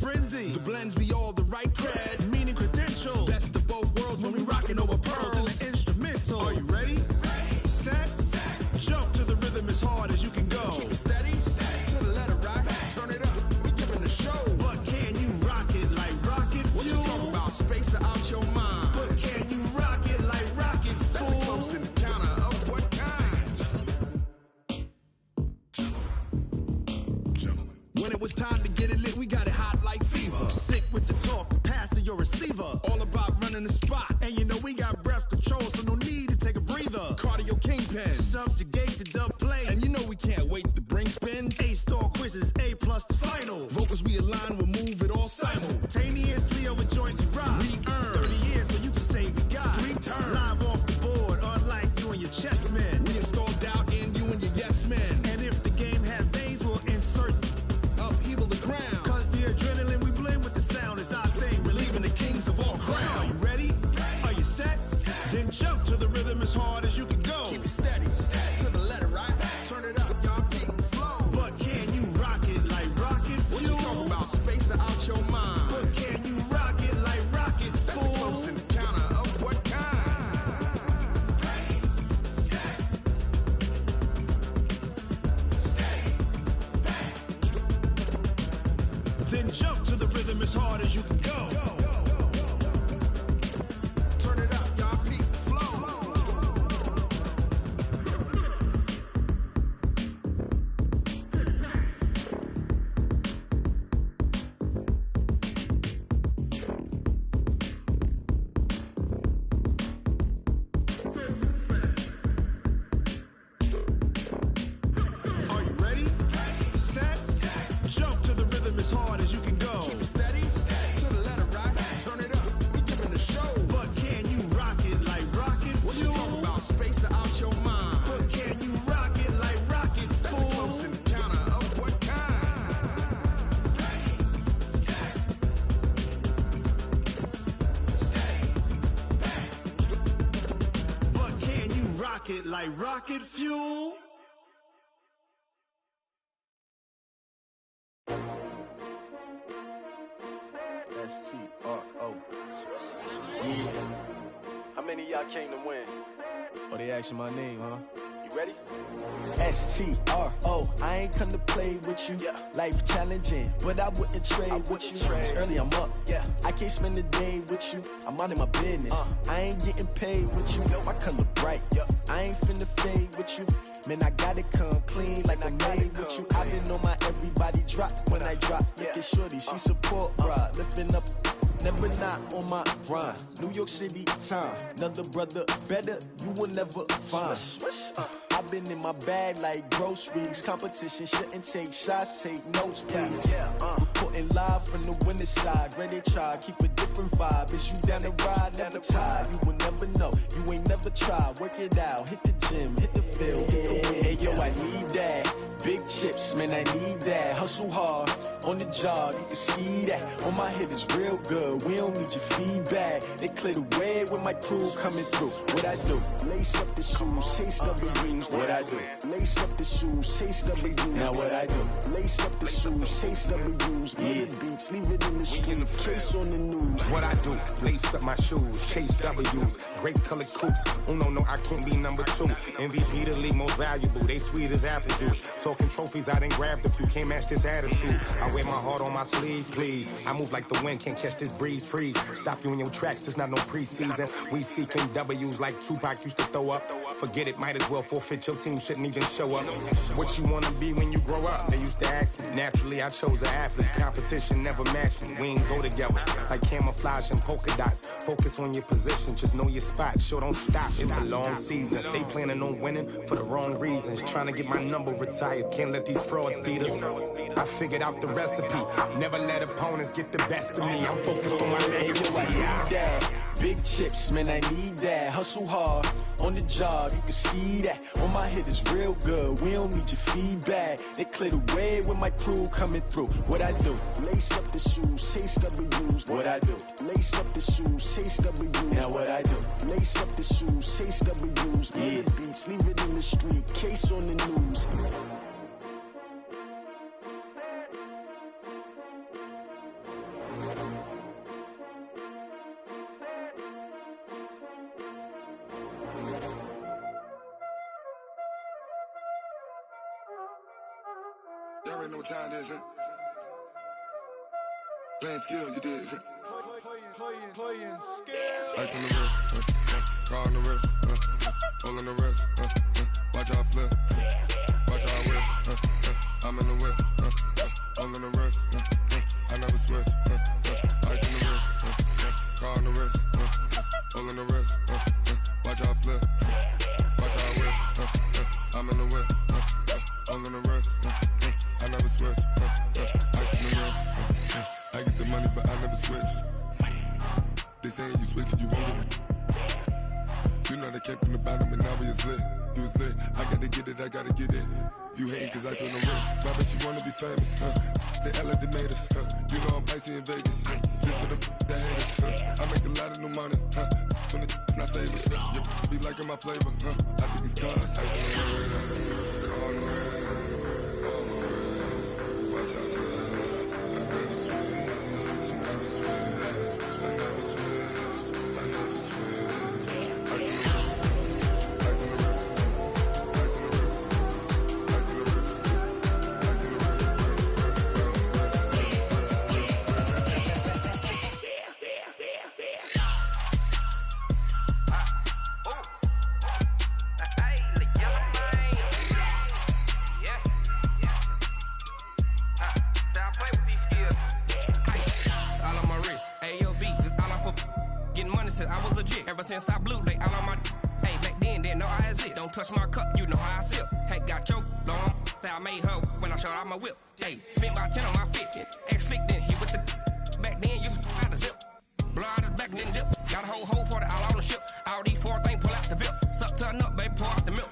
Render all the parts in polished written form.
frenzy. The blends be all the right cred, meaning credentials. Best of both worlds when we rockin' over pearls in the instrumental. Are you ready? Set, jump to the rhythm as hard as you can go. Keep it steady, to the letter right. Turn it up, we giving the show. But can you rock it like rocket fuel? What you talking about? Space out your mind. But can you rock it like rockets, fool? That's a close encounter of what kind? When it was time to get it lit, we got it hot like fever. Sick with the talk, the pass of your receiver. All about running the spot. And you know we got breath control, so no need to take a breather. Cardio kingpin, subjugate the dub play. And you know we can't wait to bring spin. A-star quizzes, A+ the final. Vocals we align, we'll move it all simultaneously over joints and rock. We earn 30 years, so you can say we got 3 turns. Live off the board, unlike you and your chess men. We install doubt in you and your yes men. And if the game had veins, we'll insert upheaval the ground. Cause the adrenaline we blend with the sound is our thing, relieving the kings of all crowns. So are you ready? Are you set? Then jump to the rhythm as hard as you can go. Keep it steady, to the letter right. Turn it up, y'all peak the flow. But can you rock it like rocket fuel? What you talking about? Space out your mind. But can you rock it like rockets, fool? That's a close encounter of what kind? Ready, set, steady, back. Then jump to the rhythm as hard as you can go. Turn it up, y'all peak the flow. Are you ready? Set, jump to the rhythm as hard as you can go. Keep it steady, to the letter right. Turn it up, we giving the show. But can you rock it like rocket fuel? What you talking about? Space out your mind. But can you rock it like rockets, fool? That's a close encounter of what kind? Ready, set, steady, back. But can you rock it like rocket fuel? S-T-R-O. Yeah. How many of y'all came to win? Oh, they asking my name, huh? You ready? S-T-R-O. I ain't come to play with you. Yeah. Life challenging, but I wouldn't trade with you. trade. It's early, I'm up. Yeah. I can't spend the day with you. I'm minding my business. I ain't getting paid with you. My color bright. I ain't finna fade with you. Man, I gotta come clean like I'm made with you. I've been on my everybody drop when I drop. Look at shorty, she support, bruh. Lifting up, never not on my grind. New York City time, another brother better, you will never find. I've been in my bag like groceries. Competition shouldn't take shots, take notes, please. Reporting live from the winning side. Ready to try, keep a different vibe. Is you down the ride, never tired. You will never know, you ain't never tried. Work it out, hit the gym, hit the field, hit the win. Hey yo, I need that. Big chips, man, I need that. Hustle hard, on the job, you can see that. On my hit is real good, we don't need your feedback. They clear the way with my crew coming through. What I do? Lace up the shoes, chase double rings. What I do? Lace up the shoes, chase double U's. Now what I do? Lace up the shoes, chase double U's. Yeah. Beats, leave it in the street, case on the news. What I do? Lace up my shoes, chase W's. Great colored coops. Oh no, I can't be number 2. MVP the league most valuable. They sweet as apple juice. Talking trophies, I done grabbed a few. Can't match this attitude. I wear my heart on my sleeve, please. I move like the wind, can't catch this breeze. Freeze. Stop you in your tracks, there's not no preseason. We seeking W's like Tupac used to throw up. Forget it, might as well forfeit. Your team shouldn't even show up. What you wanna be when you grow up? They used to ask me. Naturally, I chose an athlete. Competition never matched me. We ain't go together like camouflage and polka dots. Focus on your position, just know your spot. Sure, don't stop. It's a long season. They planning on winning for the wrong reasons. Trying to get my number retired. Can't let these frauds beat us. I figured out the recipe. Never let opponents get the best of me. I'm focused on my legacy. I need that. Big chips, man, I need that. Hustle hard, on the job, you can see that. On my hit is real good, we don't need your feedback. They clear the way with my crew coming through. What I do? Lace up the shoes, chase W's. What I do? Lace up the shoes, chase W's. Now what I do? Lace up the shoes, chase W's. Yeah. Beats, leave it in the street, case on the news. Y'all already know what time it is, huh? Playing skills, you did. Playing skills. Ice on the wrist, car on the wrist, all on the wrist, watch out flip, watch out whip, I'm in the whip, all on the wrist, I never switch, ice on the wrist, car on the wrist, all on the wrist, watch out flip, watch out whip, I'm in the whip, all on the wrist, I never switch, ice on the wrist, I get the money but I never switch. They saying you switch and you won't get it. You know they came from the bottom and now we is lit. You was lit, I gotta get it, I gotta get it. You hating cause ice on the wrist. Why bet you wanna be famous, huh? They act like they made us, huh? You know I'm icy in Vegas, This for the that hate us, I make a lot of new money, When it's not savers, you be liking my flavor, I think it's cause ice on the wrist, on the wrist, on the wrist. Watch out, cuz I never switch, I never switch. I never switch, I never switch. Ice on the wrist, ice on the wrist, ice on the wrist, ice on the wrist, ice on the wrist, I was legit. Ever since I blew, they all on my hey, back then, didn't know I exist. Don't touch my cup, you know how I sip. Hey, got your long, say I made her when I showed out my whip. Hey, spent about 10 on my fit. Ex-slick, then hit with the back then, used to out the zip. Blow out his back, then dip. Got a whole party all on the ship. All these 4 things, pull out the VIP. Suck to a nut, baby, pour out the milk.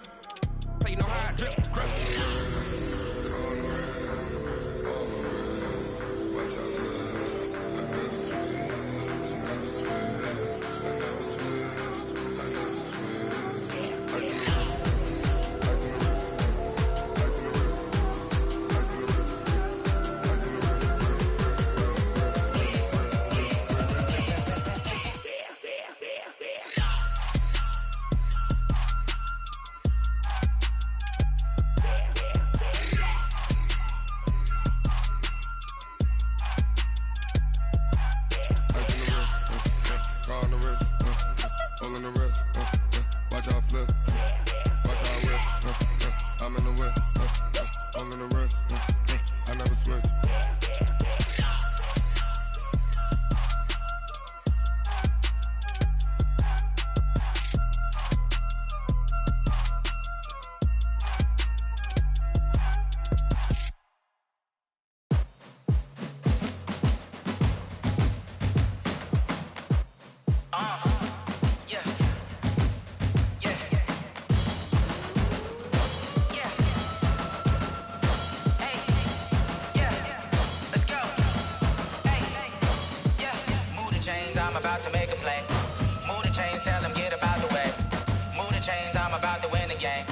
So you know how I drip. Crush. Watch out, cuz I never switch, I never switch. I never switch, I never switch. Ice on the wrist, ice on the wrist, ice on the wrist, ice on the wrist, ice on the wrist, watch out flip, watch out whip, I'm in the whip, all in the wrist, I never switch. I'm about to make a play. Move the chains, tell them get up out the way. Move the chains, I'm about to win the game.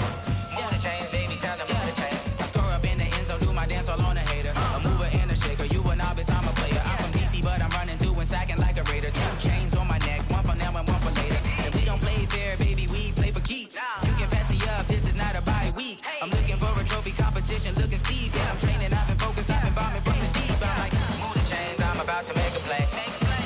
Move the chains, baby, tell them move the chains. I score up in the end zone, do my dance all on a hater. A mover and a shaker, you a novice, I'm a player. I'm from DC, but I'm running through and sacking like a raider. 2 chains on my neck, one for now and one for later. And we don't play fair, baby, we play for keeps. You can pass me up, this is not a bye week. I'm looking for a trophy competition, looking steep. Yeah, I'm training, I've been focused, I've been bombing from the deep. I'm like, move the chains, I'm about to make a play.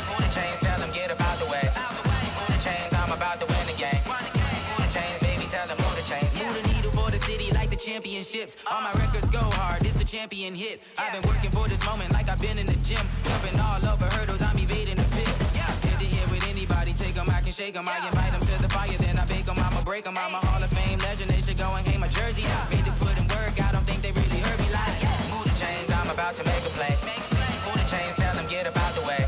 Move the chains, tell them get up out the way. Move the chains, I'm about to win the game. Move the chains, baby, tell them move the chains. Move the needle for the city like the championships. All my records go hard, this a champion hit. I've been working for this moment like I've been in the gym. Jumping all over hurdles, I'm evading the pit. Hit to hit with anybody, take them, I can shake them. I invite them to the fire, then I bake them, I'ma break them. I'm a Hall of Fame legend, they should go and hang my jersey. Made to put in work, I don't think they really heard me like. Move the chains, I'm about to make a play. Move the chains, tell them get up out the way.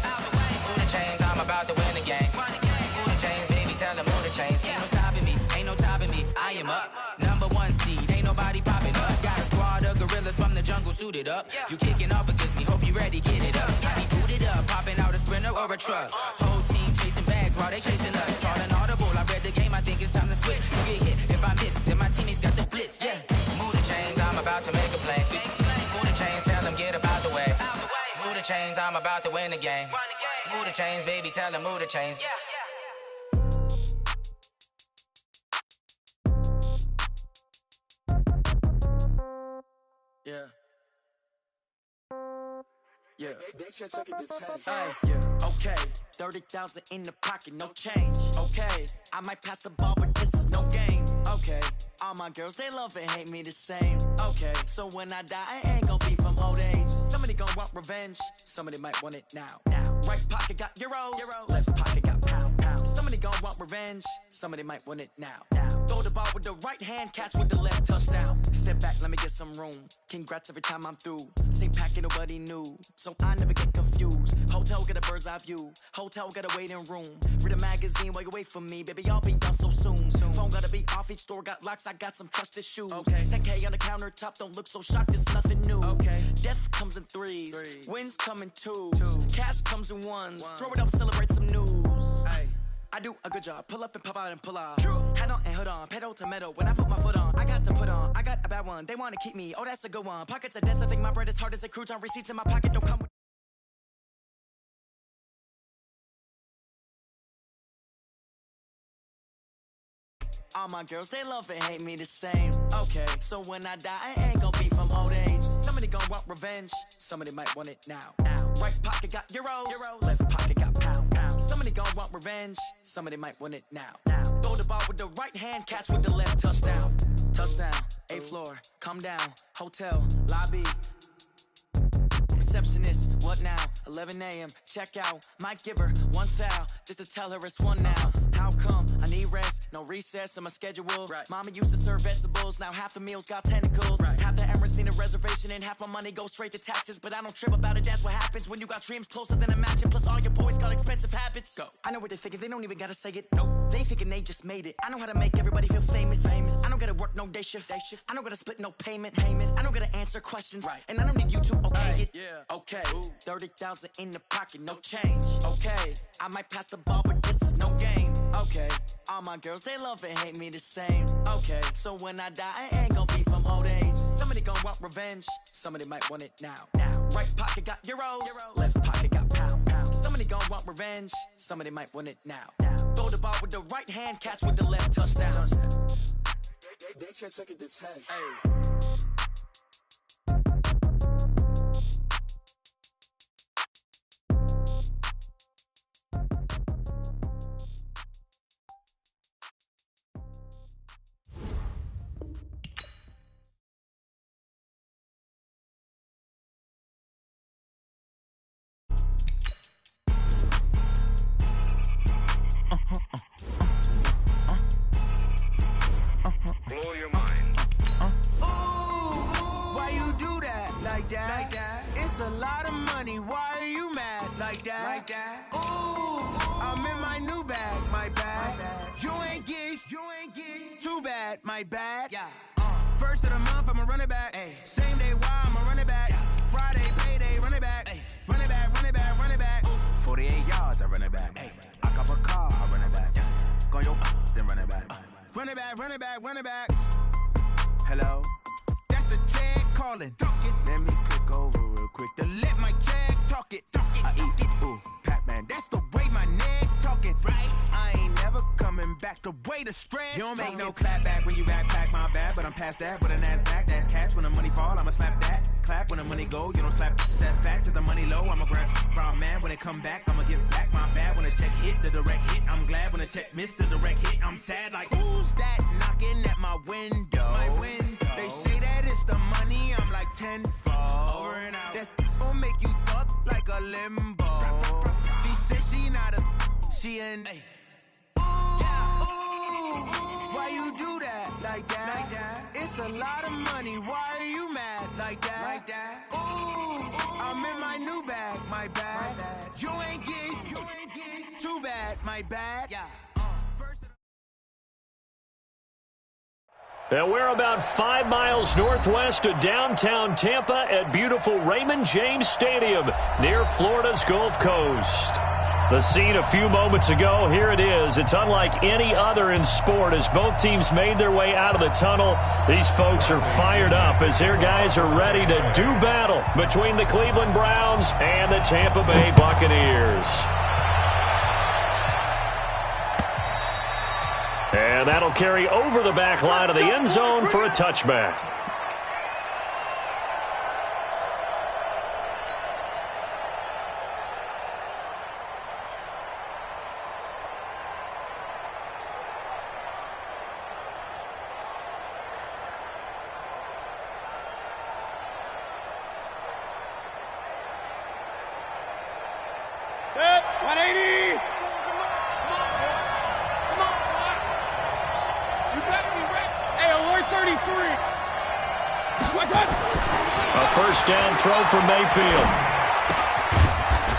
Move the chains, I'm about to win the game. Move the chains, baby, tell them move the chains. Ain't no stopping me, ain't no topping me, I am up. #1 seed, ain't nobody popping up. Got a squad of gorillas from the jungle suited up. You kicking off against me, hope you ready, get it up. I be booted up, popping out a Sprinter or a truck. Whole team chasing bags while they chasing us. Calling audible, I read the game, I think it's time to switch. You get hit if I miss, then my teammates got the blitz, yeah. Move the chains, I'm about to make a play. Move the chains, tell them get up out the way. Move the chains, I'm about to win the game. Move the chains, baby, tell them move the chains. Yeah. Yeah. Hey, Yeah. Okay. 30,000 in the pocket, no change. Okay. I might pass the ball, but this is no game. Okay. All my girls, they love and hate me the same. Okay. So when I die, I ain't gonna be from old age. Somebody gonna want revenge. Somebody might want it now. Right pocket got euros. Left pocket got pound. Somebody gonna want revenge. Somebody might want it now. Throw the ball with the right hand, catch with the left, touchdown. Step back, let me get some room. Congrats every time I'm through. Same packet, nobody knew. So I never get confused. Hotel get a bird's eye view. Hotel get a waiting room. Read a magazine while you wait for me. Baby, I'll be done so soon. Phone gotta be off, each store got locks. I got some trusted shoes. Okay. 10K on the countertop, don't look so shocked, it's nothing new. Okay. Death comes in threes. Wins come in twos. Cash comes in ones. Throw it up, celebrate some news. Ay. I do a good job, pull up and pop out and pull off. Hat on and hood on, pedal to metal. When I put my foot on, I got to put on. I got a bad one, they wanna keep me. Oh, that's a good one. Pockets are dense, I think my bread is hard as a crouton. Receipts in my pocket don't come with. All my girls, they love and hate me the same. Okay, so when I die, I ain't gonna be from old age. Somebody gonna want revenge. Somebody might want it now. Right pocket got euros. Left pocket got pound. Somebody gonna want revenge. Somebody might want it now. Throw the ball with the right hand, catch with the left, touchdown. Touchdown, 8th floor, come down. Hotel, lobby. Receptionist, what now? 11 a.m. check out. Might give her one foul just to tell her it's one now. How come? I need rest, no recess in my schedule. Mama used to serve vegetables, now half the meals got tentacles. Half the Emirates need a reservation and half my money goes straight to taxes. But I don't trip about it, that's what happens when you got dreams closer than a match. And plus all your boys got expensive habits. Go. I know what they're thinking, they don't even gotta say it. Nope. They thinking they just made it. I know how to make everybody feel famous. I don't gotta work no day shift. I don't gotta split no payment. I don't gotta answer questions. And I don't need you to okay it. Okay, 30,000 in the pocket, no change. Okay, I might pass the ball, but this is no game. Okay, all my girls, they love and hate me the same. Okay, so when I die, I ain't gonna be from old age. Somebody gonna want revenge. Somebody might want it now. Right pocket got euros. Left pocket got pound. Somebody gonna want revenge. Somebody might want it now. Throw the ball with the right hand, catch with the left, touchdown. They took it to 10. Hey. Blow your mind. Why you do that like that? It's a lot of money. Why are you mad like that? Ooh, I'm in my new bag, my bad. You ain't get too bad, my bad. First of the month, I'ma run it back. Same day, why I'ma run it back. Friday, payday, run it back. Run it back, run it back, run it back. 48 yards, I run it back. I cop a car, I run it back. Go your then run it back. Run it back, run it back, run it back. Hello? That's the check calling. Let me click over real quick to let my check talk it. I eat it, ooh, Pac-Man. That's the way my neck talking. Right? I ain't never coming back. The way the stress. You don't make no clap back when you backpack, my bad. But I'm past that with an ass back. That's cash when the money fall. I'ma slap that. Clap when the money go. You don't slap. That's facts. If the money low, I'ma grab brown man. When it come back, I'ma give back my bad. When the check hit, the direct hit. I'm glad when the check missed the direct hit. I'm sad like who's that knocking at my window? My window. They say that it's the money. I'm like tenfold. Over and out. That's gon' make you up like a limbo. She said she not a. She an. Why you do that like that? It's a lot of money. Why are you mad like that? Ooh, I'm in my new bag, my bad. You ain't get too bad, my bad. And we're about 5 miles northwest of downtown Tampa at beautiful Raymond James Stadium near Florida's Gulf Coast. The scene a few moments ago, here it is. It's unlike any other in sport as both teams made their way out of the tunnel. These folks are fired up as their guys are ready to do battle between the Cleveland Browns and the Tampa Bay Buccaneers. And that'll carry over the back line of the end zone for a touchback. A first down throw for Mayfield.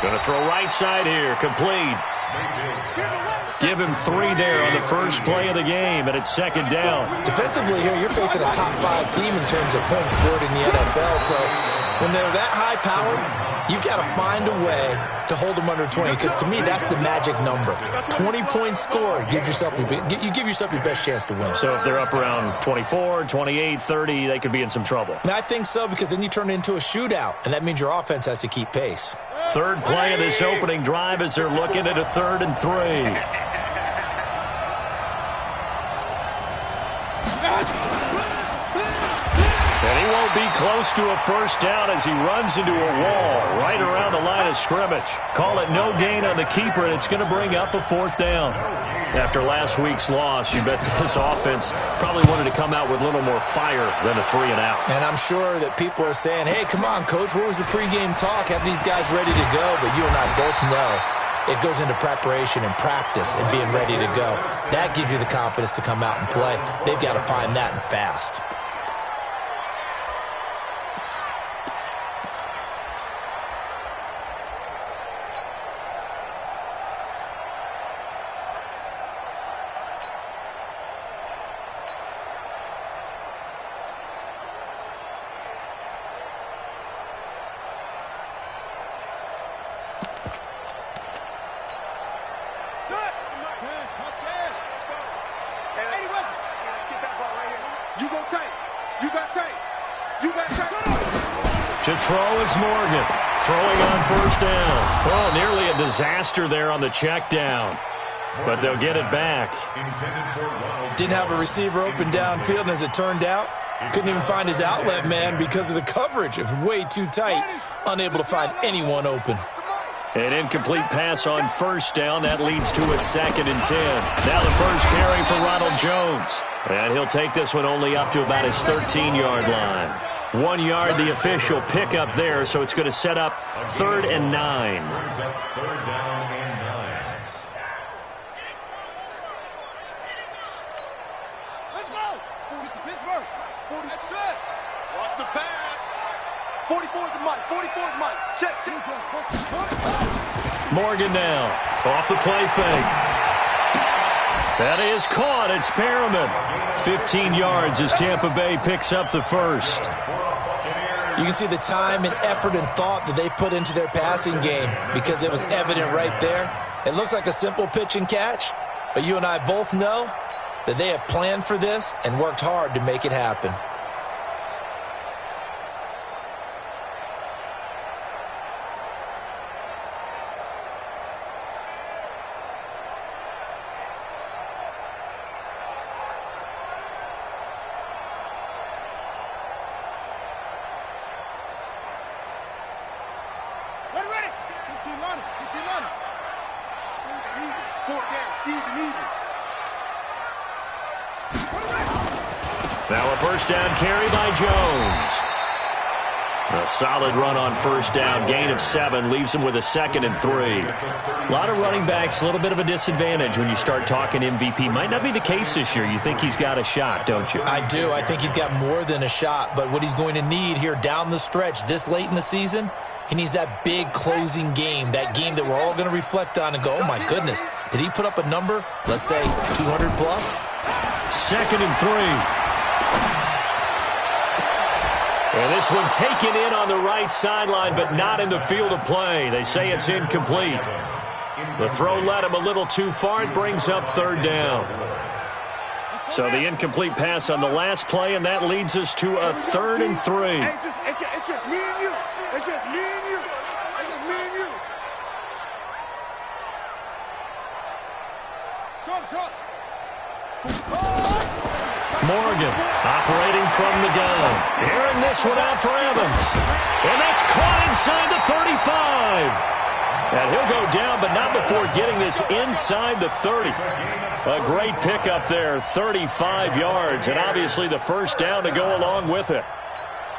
Going to throw right side here. Complete. Give him 3 there on the first play of the game, and it's second down. Defensively here, you're facing a top 5 team in terms of points scored in the NFL. So when they're that high-powered, you've got to find a way to hold them under 20, because to me, that's the magic number. 20 points scored, you give yourself your best chance to win. So if they're up around 24, 28, 30, they could be in some trouble. I think so, because then you turn it into a shootout, and that means your offense has to keep pace. Third play of this opening drive as they're looking at a 3rd and 3. And he won't be close to a first down as he runs into a wall right around the line of scrimmage. Call it no gain on the keeper, and it's going to bring up a 4th down. After last week's loss, you bet this offense probably wanted to come out with a little more fire than a 3 and out. And I'm sure that people are saying, hey, come on, Coach, what was the pregame talk? Have these guys ready to go? But you and I both know it goes into preparation and practice and being ready to go. That gives you the confidence to come out and play. They've got to find that and fast. To throw is Morgan. Throwing on first down. Well, nearly a disaster there on the check down. But they'll get it back. Didn't have a receiver open downfield, and as it turned out, couldn't even find his outlet man because of the coverage. It was way too tight. Unable to find anyone open. An incomplete pass on first down. That leads to a 2nd and 10. Now the first carry for Ronald Jones. And he'll take this one only up to about his 13-yard line. 1 yard, the official pickup there, so it's going to set up 3rd and 9. Let's go. Pittsburgh. 40. That's it. Watch the pass. 44 to Mike. 44 to Mike. Check. Morgan now. Off the play fake. That is caught. It's Perriman. 15 yards as Tampa Bay picks up the first. You can see the time and effort and thought that they put into their passing game because it was evident right there. It looks like a simple pitch and catch, but you and I both know that they have planned for this and worked hard to make it happen. Now a first down carry by Jones. A solid run on first down. Gain of 7 leaves him with a 2nd and 3. A lot of running backs, a little bit of a disadvantage when you start talking MVP. Might not be the case this year. You think he's got a shot, don't you? I do. I think he's got more than a shot. But what he's going to need here down the stretch this late in the season, he needs that big closing game, that game that we're all going to reflect on and go, oh, my goodness, did he put up a number, let's say, 200 plus? 2nd and 3. And this one taken in on the right sideline, but not in the field of play. They say it's incomplete. The throw led him a little too far. It brings up 3rd down. So the incomplete pass on the last play, and that leads us to a 3rd and 3. It's just me and you. It's just me and you. It's just me and you. Short. Morgan operating from the gun. Airing this one out for Evans. And that's caught inside the 35. And he'll go down, but not before getting this inside the 30. A great pickup there, 35 yards, and obviously the first down to go along with it.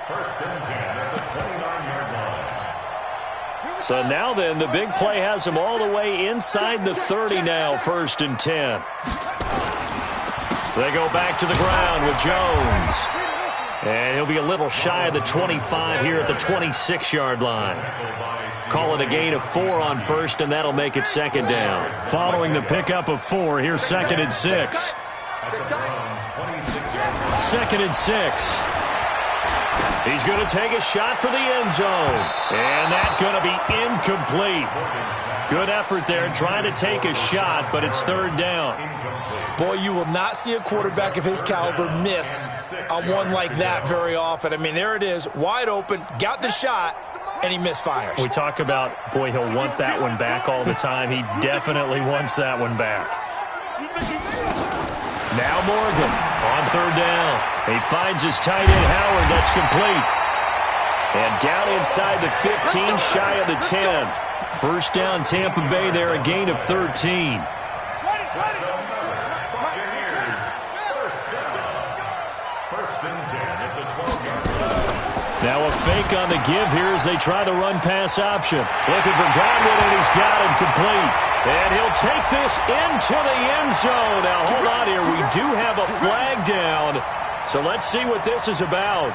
First and 10 at the 29-yard line. So now then, the big play has him all the way inside the 30 now, 1st and 10. They go back to the ground with Jones. And he'll be a little shy of the 25 here at the 26-yard line. Call it a gain of 4 on first, and that'll make it second down. Following the pickup of 4, here's 2nd and 6. 2nd and 6. He's going to take a shot for the end zone. And that's going to be incomplete. Good effort there trying to take a shot, but it's 3rd down. Boy, you will not see a quarterback of his caliber miss on one like that very often. I mean, there it is, wide open, got the shot, and he misfires. We talk about, boy, he'll want that one back all the time. He definitely wants that one back. Now Morgan on 3rd down. He finds his tight end, Howard. That's complete. And down inside the 15, shy of the 10. First down, Tampa Bay there, a gain of 13. Now a fake on the give here as they try the run-pass option. Looking for Godwin, and he's got him complete. And he'll take this into the end zone. Now, hold on here. We do have a flag down. So let's see what this is about.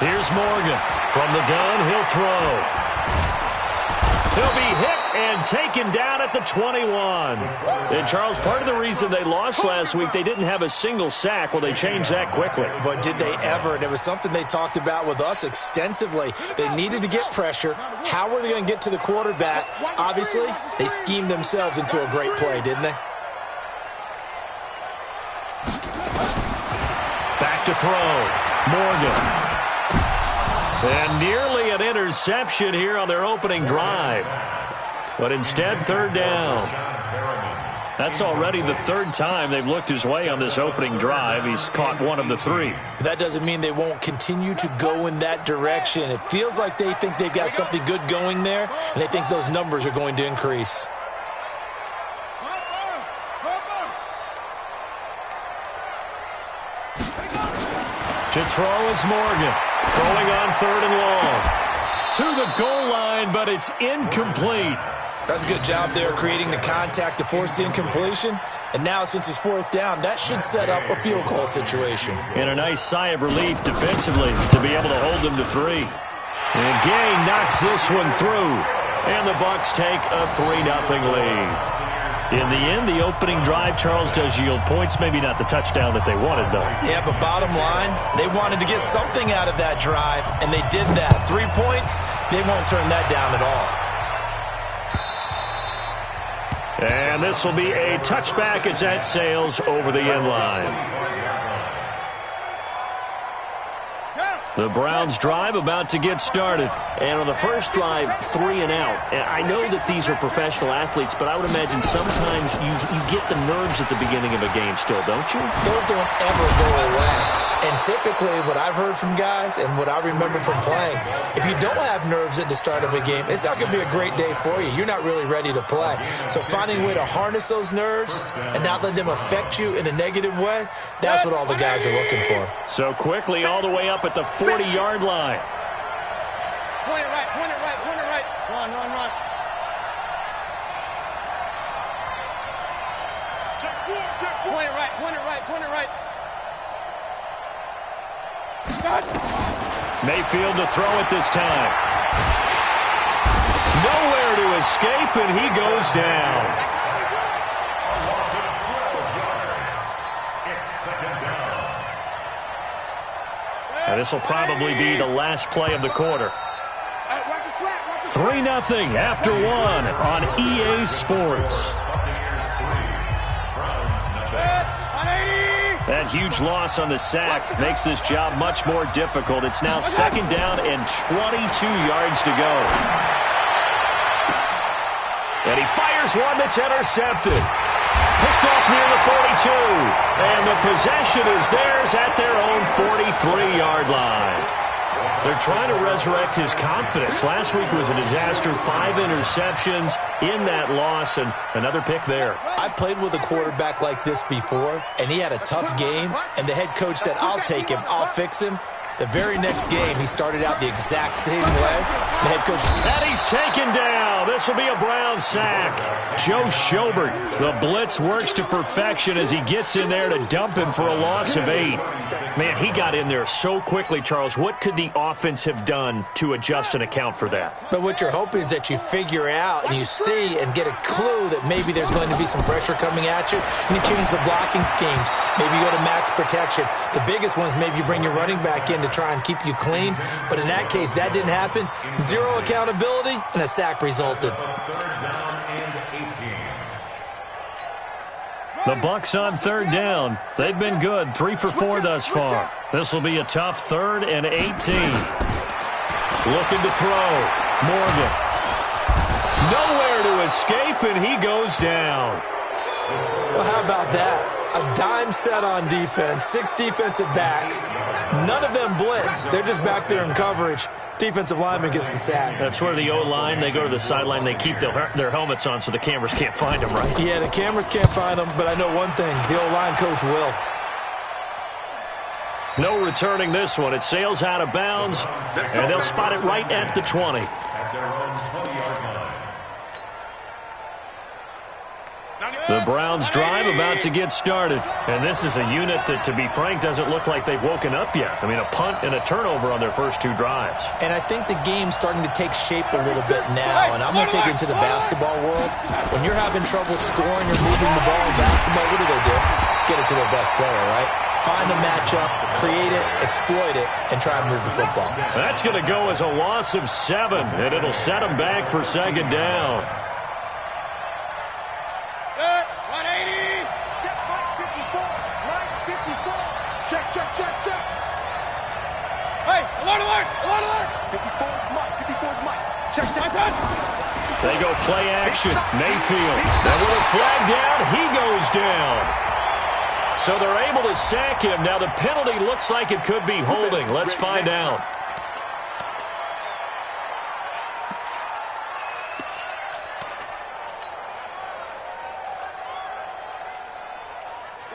Here's Morgan. From the gun, he'll throw. He'll be hit and taken down at the 21. And, Charles, part of the reason they lost last week, they didn't have a single sack. Well, they changed that quickly. But did they ever? And it was something they talked about with us extensively. They needed to get pressure. How were they going to get to the quarterback? Obviously, they schemed themselves into a great play, didn't they? Back to throw. Morgan. And nearly an interception here on their opening drive. But instead, 3rd down. That's already the 3rd time they've looked his way on this opening drive. He's caught 1 of the 3. That doesn't mean they won't continue to go in that direction. It feels like they think they've got something good going there, and they think those numbers are going to increase. To throw is Morgan. Throwing on 3rd and long. To the goal line, but it's incomplete. That's a good job there creating the contact to force the incompletion. And now, since it's 4th down, that should set up a field goal situation. And a nice sigh of relief defensively to be able to hold them to 3. And Gay knocks this one through. And the Bucs take a 3-0 lead. In the end, the opening drive, Charles, does yield points. Maybe not the touchdown that they wanted, though. Yeah, but bottom line, they wanted to get something out of that drive, and they did that. 3 points, they won't turn that down at all. And this will be a touchback as that sails over the end line. The Browns drive about to get started. And on the first drive, 3 and out. And I know that these are professional athletes, but I would imagine sometimes you get the nerves at the beginning of a game still, don't you? Those don't ever go away. And typically what I've heard from guys and what I remember from playing, if you don't have nerves at the start of a game, it's not going to be a great day for you. You're not really ready to play. So finding a way to harness those nerves and not let them affect you in a negative way, that's what all the guys are looking for. So quickly all the way up at the 40-yard line. Point it right, point it right, point it right. Run. Point it right, point it right, point it right. Mayfield to throw it this time. Nowhere to escape, and he goes down. And this will probably be the last play of the quarter. 3-0 after 1 on EA Sports. That huge loss on the sack makes this job much more difficult. It's now 2nd down and 22 yards to go. And he fires one that's intercepted. Picked off near the 42. And the possession is theirs at their own 43-yard line. They're trying to resurrect his confidence. Last week was a disaster. 5 interceptions in that loss, and another pick there. I played with a quarterback like this before, and he had a tough game, and the head coach said, I'll take him, I'll fix him. The very next game, he started out the exact same way. The head coach... And he's taken down. This will be a Brown sack. Joe Schobert, the blitz works to perfection as he gets in there to dump him for a loss of 8. Man, he got in there so quickly, Charles. What could the offense have done to adjust and account for that? But what you're hoping is that you figure out and you see and get a clue that maybe there's going to be some pressure coming at you, and you change the blocking schemes. Maybe you go to max protection. The biggest one is maybe you bring your running back in to try and keep you clean. But in that case, that didn't happen. 0 accountability, and a sack resulted. The Bucs on 3rd down. They've been good, 3 for 4 thus far. This will be a tough 3rd and 18. Looking to throw. Morgan. Nowhere to escape, and he goes down. Well, how about that? A dime set on defense, 6 defensive backs. None of them blitz. They're just back there in coverage. Defensive lineman gets the sack. That's where the O-line, they go to the sideline, they keep their helmets on so the cameras can't find them, right? Yeah, the cameras can't find them, but I know one thing. The O-line coach will. No returning this one. It sails out of bounds, and they'll spot it right at the 20. The Browns drive about to get started. And this is a unit that, to be frank, doesn't look like they've woken up yet. I mean, a punt and a turnover on their first 2 drives. And I think the game's starting to take shape a little bit now. And I'm going to take it to the basketball world. When you're having trouble scoring or moving the ball in basketball, what do? Get it to their best player, right? Find a matchup, create it, exploit it, and try and move the football. That's going to go as a loss of 7, and it'll set them back for 2nd down. They go play action. Mayfield. And with a flag down, he goes down. So they're able to sack him. Now the penalty looks like it could be holding. Let's find out.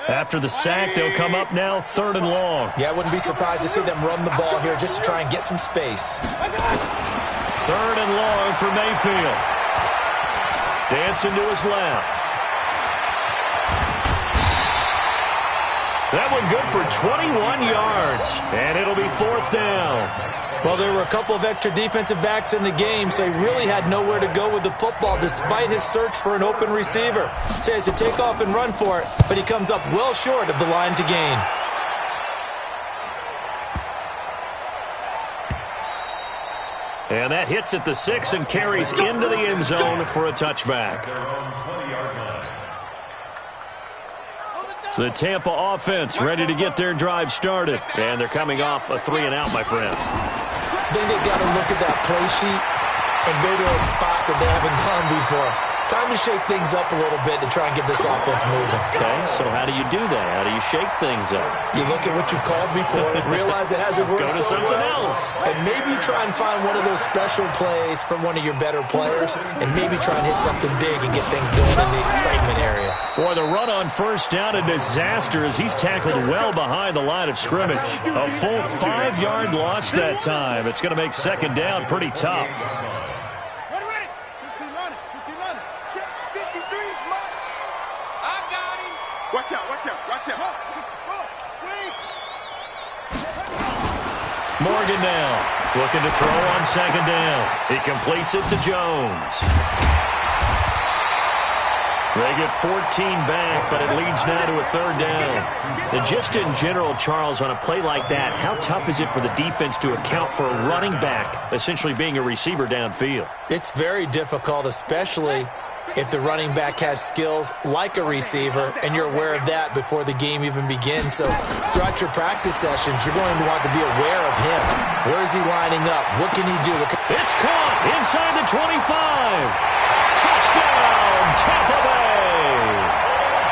After the sack, they'll come up now 3rd and long. Yeah, I wouldn't be surprised to see them run the ball here just to try and get some space. 3rd and long for Mayfield. Dancing to his left. That one good for 21 yards. And it'll be 4th down. Well, there were a couple of extra defensive backs in the game, so he really had nowhere to go with the football despite his search for an open receiver. So he has to take off and run for it, but he comes up well short of the line to gain. And that hits at the 6 and carries into the end zone for a touchback. The Tampa offense ready to get their drive started. And they're coming off a 3-and-out, my friend. I think they've got to look at that play sheet and go to a spot that they haven't gone before. Time to shake things up a little bit to try and get this offense moving. Okay, so how do you do that? How do you shake things up? You look at what you've called before, realize it hasn't worked so so something well, else. and maybe try and find one of those special plays from one of your better players, and maybe try and hit something big and get things going in the excitement area. Boy, the run on 1st down, a disaster as he's tackled well behind the line of scrimmage. A full 5-yard loss that time. It's going to make 2nd down pretty tough. Watch out, watch out, watch out. Morgan now, looking to throw on 2nd down. He completes it to Jones. They get 14 back, but it leads now to a 3rd down. And just in general, Charles, on a play like that, how tough is it for the defense to account for a running back essentially being a receiver downfield? It's very difficult, especially if the running back has skills like a receiver, and you're aware of that before the game even begins. So throughout your practice sessions, you're going to want to be aware of him. Where is he lining up? What can he do? It's caught inside the 25. Touchdown, Tampa Bay.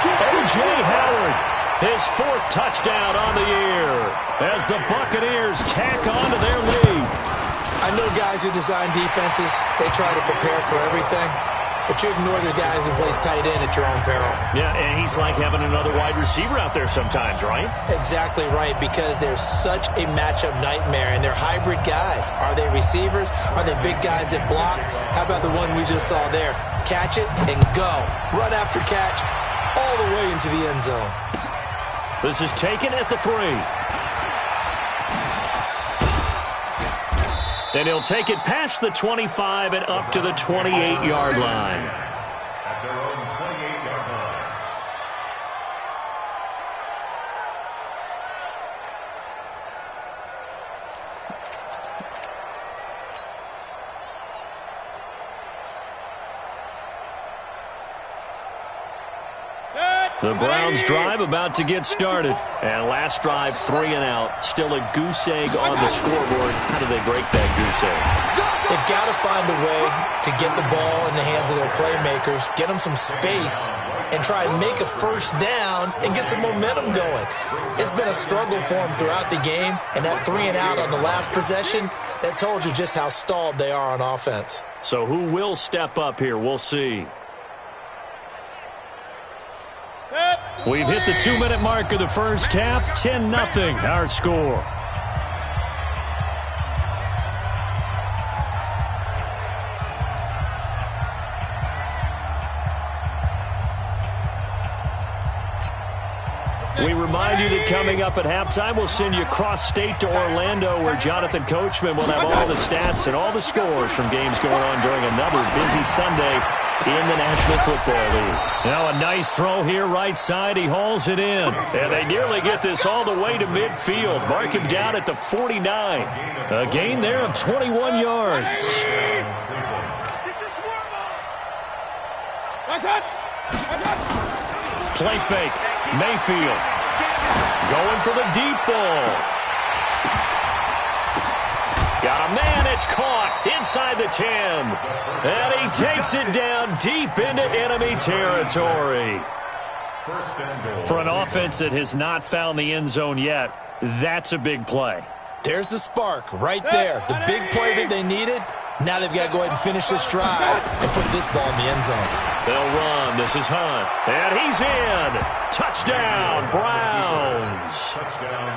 O.J. Howard, his 4th touchdown on the year as the Buccaneers tack on to their lead. I know guys who design defenses, they try to prepare for everything. but you ignore the guy who plays tight end at your own peril. Yeah, and he's like having another wide receiver out there sometimes, right? Exactly right, because they're such a matchup nightmare, and they're hybrid guys. Are they receivers? Are they big guys that block? How about the one we just saw there? Catch it and go. Run after catch all the way into the end zone. This is taken at the 3. And he'll take it past the 25 and up to the 28-yard line. At their own 28-yard line. The Browns drive about to get started. And last drive, 3 and out. Still a goose egg on the scoreboard. How do they break that goose egg? They've got to find a way to get the ball in the hands of their playmakers, get them some space, and try and make a first down and get some momentum going. It's been a struggle for them throughout the game, and that 3 and out on the last possession, that told you just how stalled they are on offense. So who will step up here? We'll see. We've hit the 2-minute mark of the first half. 10-0 our score. We remind you that coming up at halftime, we'll send you cross-state to Orlando, where Jonathan Coachman will have all the stats and all the scores from games going on during another busy Sunday in the National Football League. Now a nice throw here right side. He hauls it in. And they nearly get this all the way to midfield. Mark him down at the 49. A gain there of 21 yards. Play fake. Mayfield going for the deep ball. Got a man, it's caught inside the 10. And he takes it down deep into enemy territory. For an offense that has not found the end zone yet, that's a big play. There's the spark right there. The big play that they needed. Now they've got to go ahead and finish this drive and put this ball in the end zone. They'll run. This is Hunt. And he's in. Touchdown, Browns.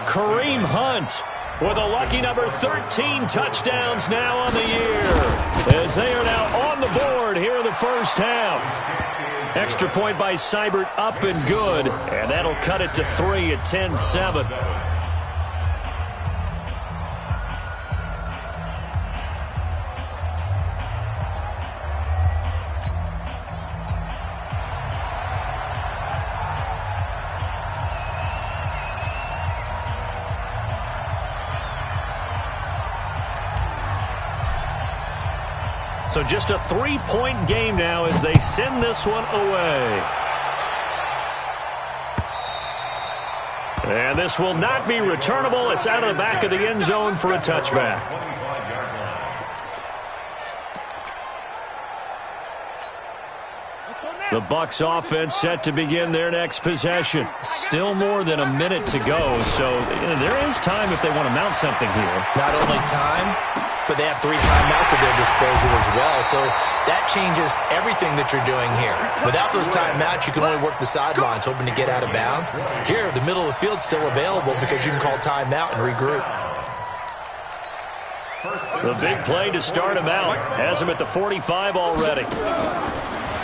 Kareem Hunt with a lucky number 13 touchdowns now on the year, as they are now on the board here in the first half. Extra point by Seibert up and good, and that'll cut it to 3 at 10-7. So just a 3-point game now as they send this one away. And this will not be returnable. It's out of the back of the end zone for a touchback. The Bucs offense set to begin their next possession. Still more than a minute to go, so there is time if they want to mount something here. Not only time, but they have 3 timeouts at their disposal as well, so that changes everything that you're doing here. Without those timeouts, you can only work the sidelines, hoping to get out of bounds. Here, the middle of the field's still available because you can call timeout and regroup. The big play to start him out has him at the 45 already.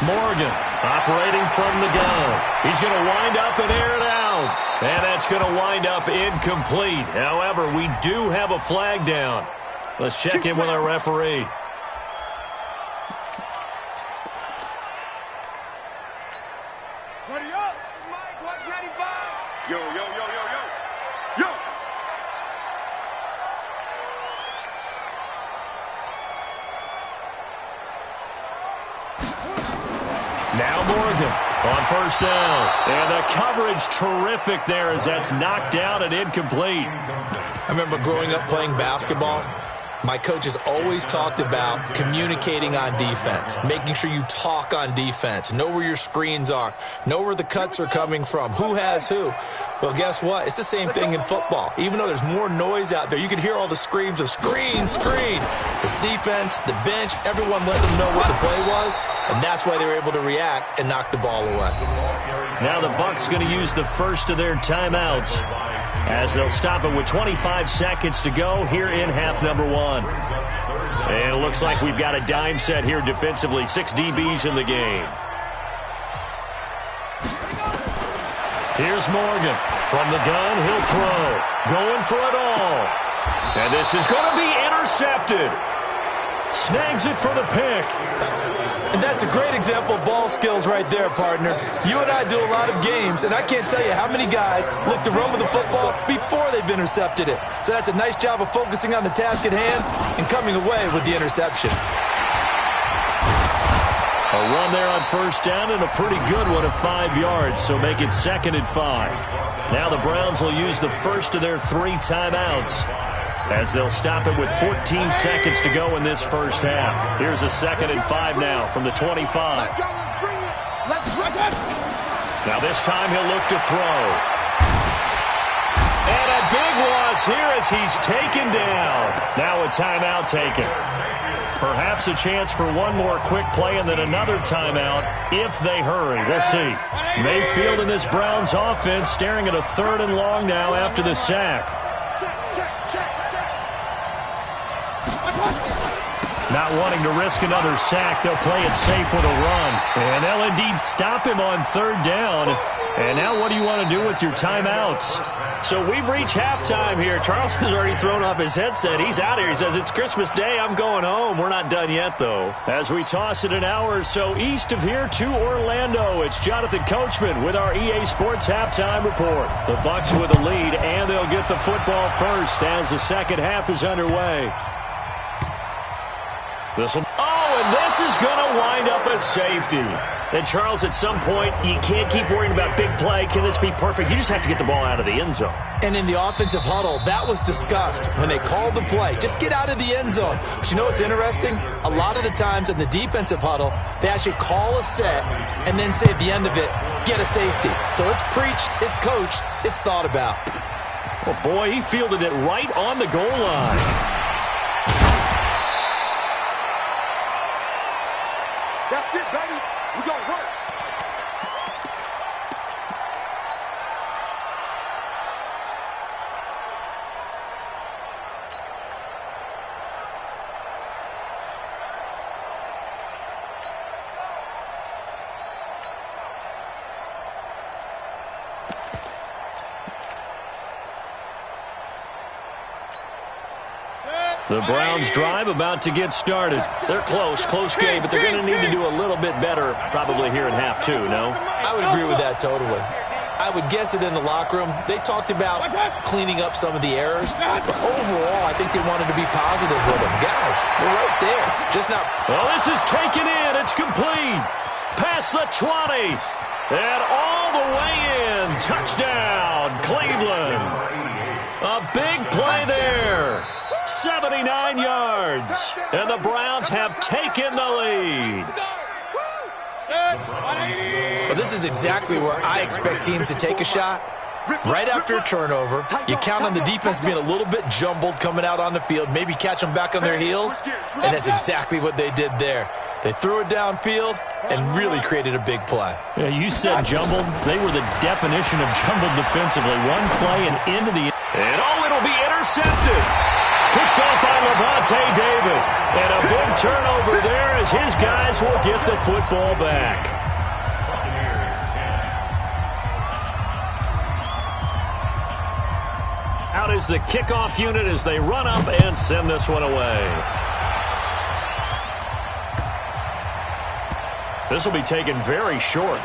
Morgan operating from the gun. He's going to wind up and air it out. And that's going to wind up incomplete. However, we do have a flag down. Let's check in with our referee. Yo, yo, yo, yo, yo. Yo! Now Morgan on first down. And the coverage terrific there as that's knocked down and incomplete. I remember growing up playing basketball. My coaches always talked about communicating on defense, making sure you talk on defense, know where your screens are, know where the cuts are coming from, who has who. Well, guess what? It's the same thing in football. Even though there's more noise out there, you can hear all the screams of screen, screen. This defense, the bench, everyone let them know what the play was, and that's why they were able to react and knock the ball away. Now the Bucs going to use the first of their timeouts as they'll stop it with 25 seconds to go here in half number one. And it looks like we've got a dime set here defensively. 6 DBs in the game. Here's Morgan. From the gun, he'll throw. Going for it all. And this is going to be intercepted. Snags it for the pick. And that's a great example of ball skills right there, partner. You and I do a lot of games, and I can't tell you how many guys look to run with the football before they've intercepted it. So that's a nice job of focusing on the task at hand and coming away with the interception. A run there on first down and a pretty good one of 5 yards, so make it 2nd and 5. Now the Browns will use the first of their 3 timeouts as they'll stop it with 14 seconds to go in this first half. Here's a 2nd and 5 now from the 25. Now this time he'll look to throw. And a big loss here as he's taken down. Now a timeout taken. Perhaps a chance for one more quick play and then another timeout if they hurry. We'll see. Mayfield and this Browns offense staring at a 3rd and long now after the sack. Not wanting to risk another sack, they'll play it safe with a run. And they'll indeed stop him on 3rd down. And now what do you want to do with your timeouts? So we've reached halftime here. Charles has already thrown off his headset. He's out here. He says, it's Christmas Day. I'm going home. We're not done yet, though. As we toss it an hour or so east of here to Orlando, it's Jonathan Coachman with our EA Sports Halftime Report. The Bucs with a lead, and they'll get the football first as the second half is underway. And this is going to wind up a safety. And, Charles, at some point, you can't keep worrying about big play. Can this be perfect? You just have to get the ball out of the end zone. And in the offensive huddle, that was discussed when they called the play. Just get out of the end zone. But you know what's interesting? A lot of the times in the defensive huddle, they actually call a set and then say at the end of it, get a safety. So it's preached, it's coached, it's thought about. Well, boy, he fielded it right on the goal line. That's it, baby. We're going to work. The Browns drive about to get started. They're close game, but they're going to need to do a little bit better probably here in half 2, no? I would agree with that totally. I would guess it in the locker room. They talked about cleaning up some of the errors, but overall, I think they wanted to be positive with them. Guys, we're right there. Just not. Well, this is taken in. It's complete. Past the 20. And all the way in. Touchdown, Cleveland. A big play there. 79 yards, and the Browns have taken the lead. Well, this is exactly where I expect teams to take a shot. Right after a turnover, you count on the defense being a little bit jumbled coming out on the field, maybe catch them back on their heels, and that's exactly what they did there. They threw it downfield and really created a big play. Yeah, you said jumbled. They were the definition of jumbled defensively. One play and into the... And it'll be intercepted. Picked off by Levante David. And a big turnover there as his guys will get the football back. Out is the kickoff unit as they run up and send this one away. This will be taken very short.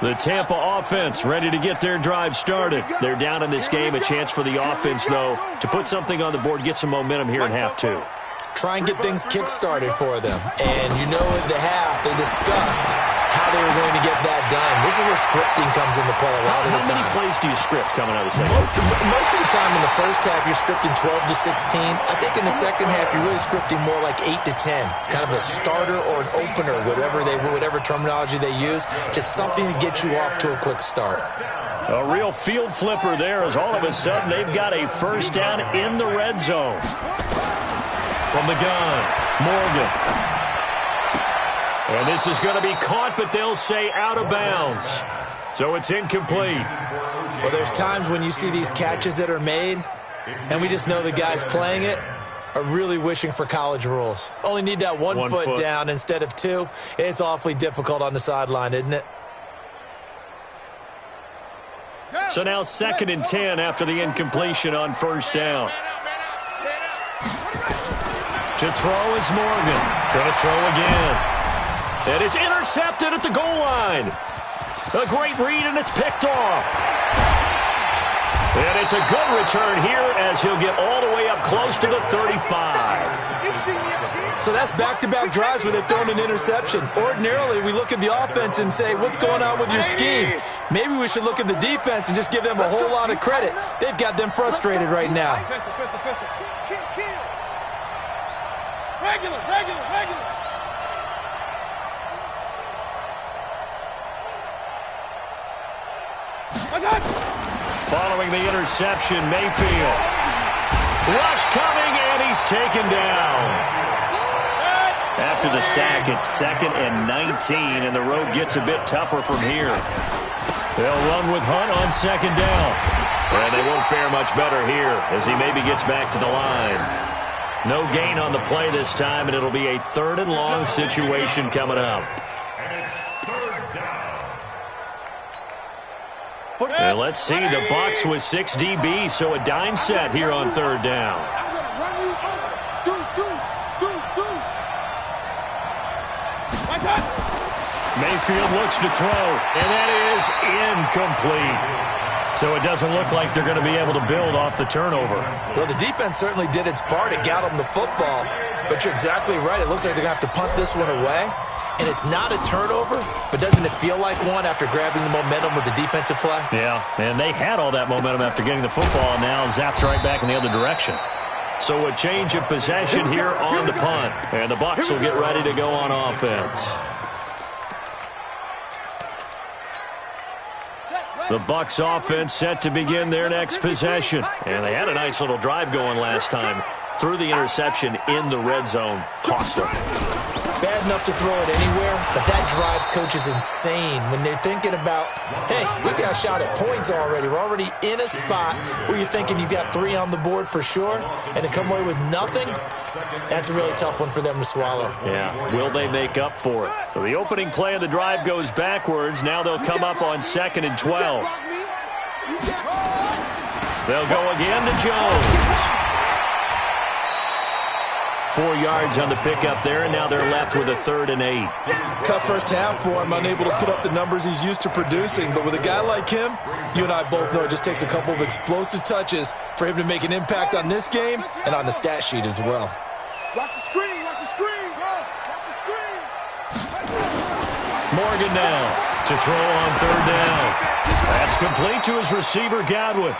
The Tampa offense ready to get their drive started. They're down in this game. A chance for the offense, though, to put something on the board, get some momentum here in half 2. try and get things kick-started for them. And you know at the half, they discussed how they were going to get that done. This is where scripting comes into play a lot of the time. How many plays do you script coming out of the second? Most of the time in the first half, you're scripting 12 to 16. I think in the second half, you're really scripting more like 8 to 10. Kind of a starter or an opener, whatever terminology they use. Just something to get you off to a quick start. A real field flipper there as all of a sudden they've got a first down in the red zone. From the gun, Morgan. And this is going to be caught, but they'll say out of bounds. So it's incomplete. Well, there's times when you see these catches that are made, and we just know the guys playing it are really wishing for college rules. Only need that one foot down instead of two. It's awfully difficult on the sideline, isn't it? So now 2nd and 10 after the incompletion on first down. To throw is Morgan. Going to throw again. And it's intercepted at the goal line. A great read, and it's picked off. And it's a good return here as he'll get all the way up close to the 35. So that's back-to-back drives where they've thrown an interception. Ordinarily, we look at the offense and say, what's going on with your scheme? Maybe we should look at the defense and just give them a whole lot of credit. They've got them frustrated right now. Regular. Following the interception, Mayfield. Rush coming, and he's taken down. After the sack, it's 2nd and 19, and the road gets a bit tougher from here. They'll run with Hunt on 2nd down. And they won't fare much better here as he maybe gets back to the line. No gain on the play this time, and it'll be a 3rd and long situation coming up. And let's see, the Bucs with 6 DBs, so a dime set here on 3rd down. Mayfield looks to throw, and that is incomplete. So it doesn't look like they're going to be able to build off the turnover. Well, the defense certainly did its part. It got them the football. But you're exactly right. It looks like they're going to have to punt this one away. And it's not a turnover, but doesn't it feel like one after grabbing the momentum with the defensive play? Yeah, and they had all that momentum after getting the football, and now zapped right back in the other direction. So a change of possession here on the punt. And the Bucs will get ready to go on offense. The Bucs offense set to begin their next possession. And they had a nice little drive going last time. Through the interception in the red zone. Costly. Bad enough to throw it anywhere, but that drives coaches insane when they're thinking about, hey, we got a shot at points already. We're already in a spot where you're thinking you got 3 on the board for sure, and to come away with nothing, that's a really tough one for them to swallow. Yeah, will they make up for it? So the opening play of the drive goes backwards. Now they'll come up on 2nd and 12. They'll go again to Jones. 4 yards on the pickup there, and now they're left with a 3rd and 8. Tough first half for him, unable to put up the numbers he's used to producing. But with a guy like him, you and I both know it just takes a couple of explosive touches for him to make an impact on this game and on the stat sheet as well. Watch the screen, watch the screen, watch the screen. Morgan now to throw on 3rd down. That's complete to his receiver, Godwin.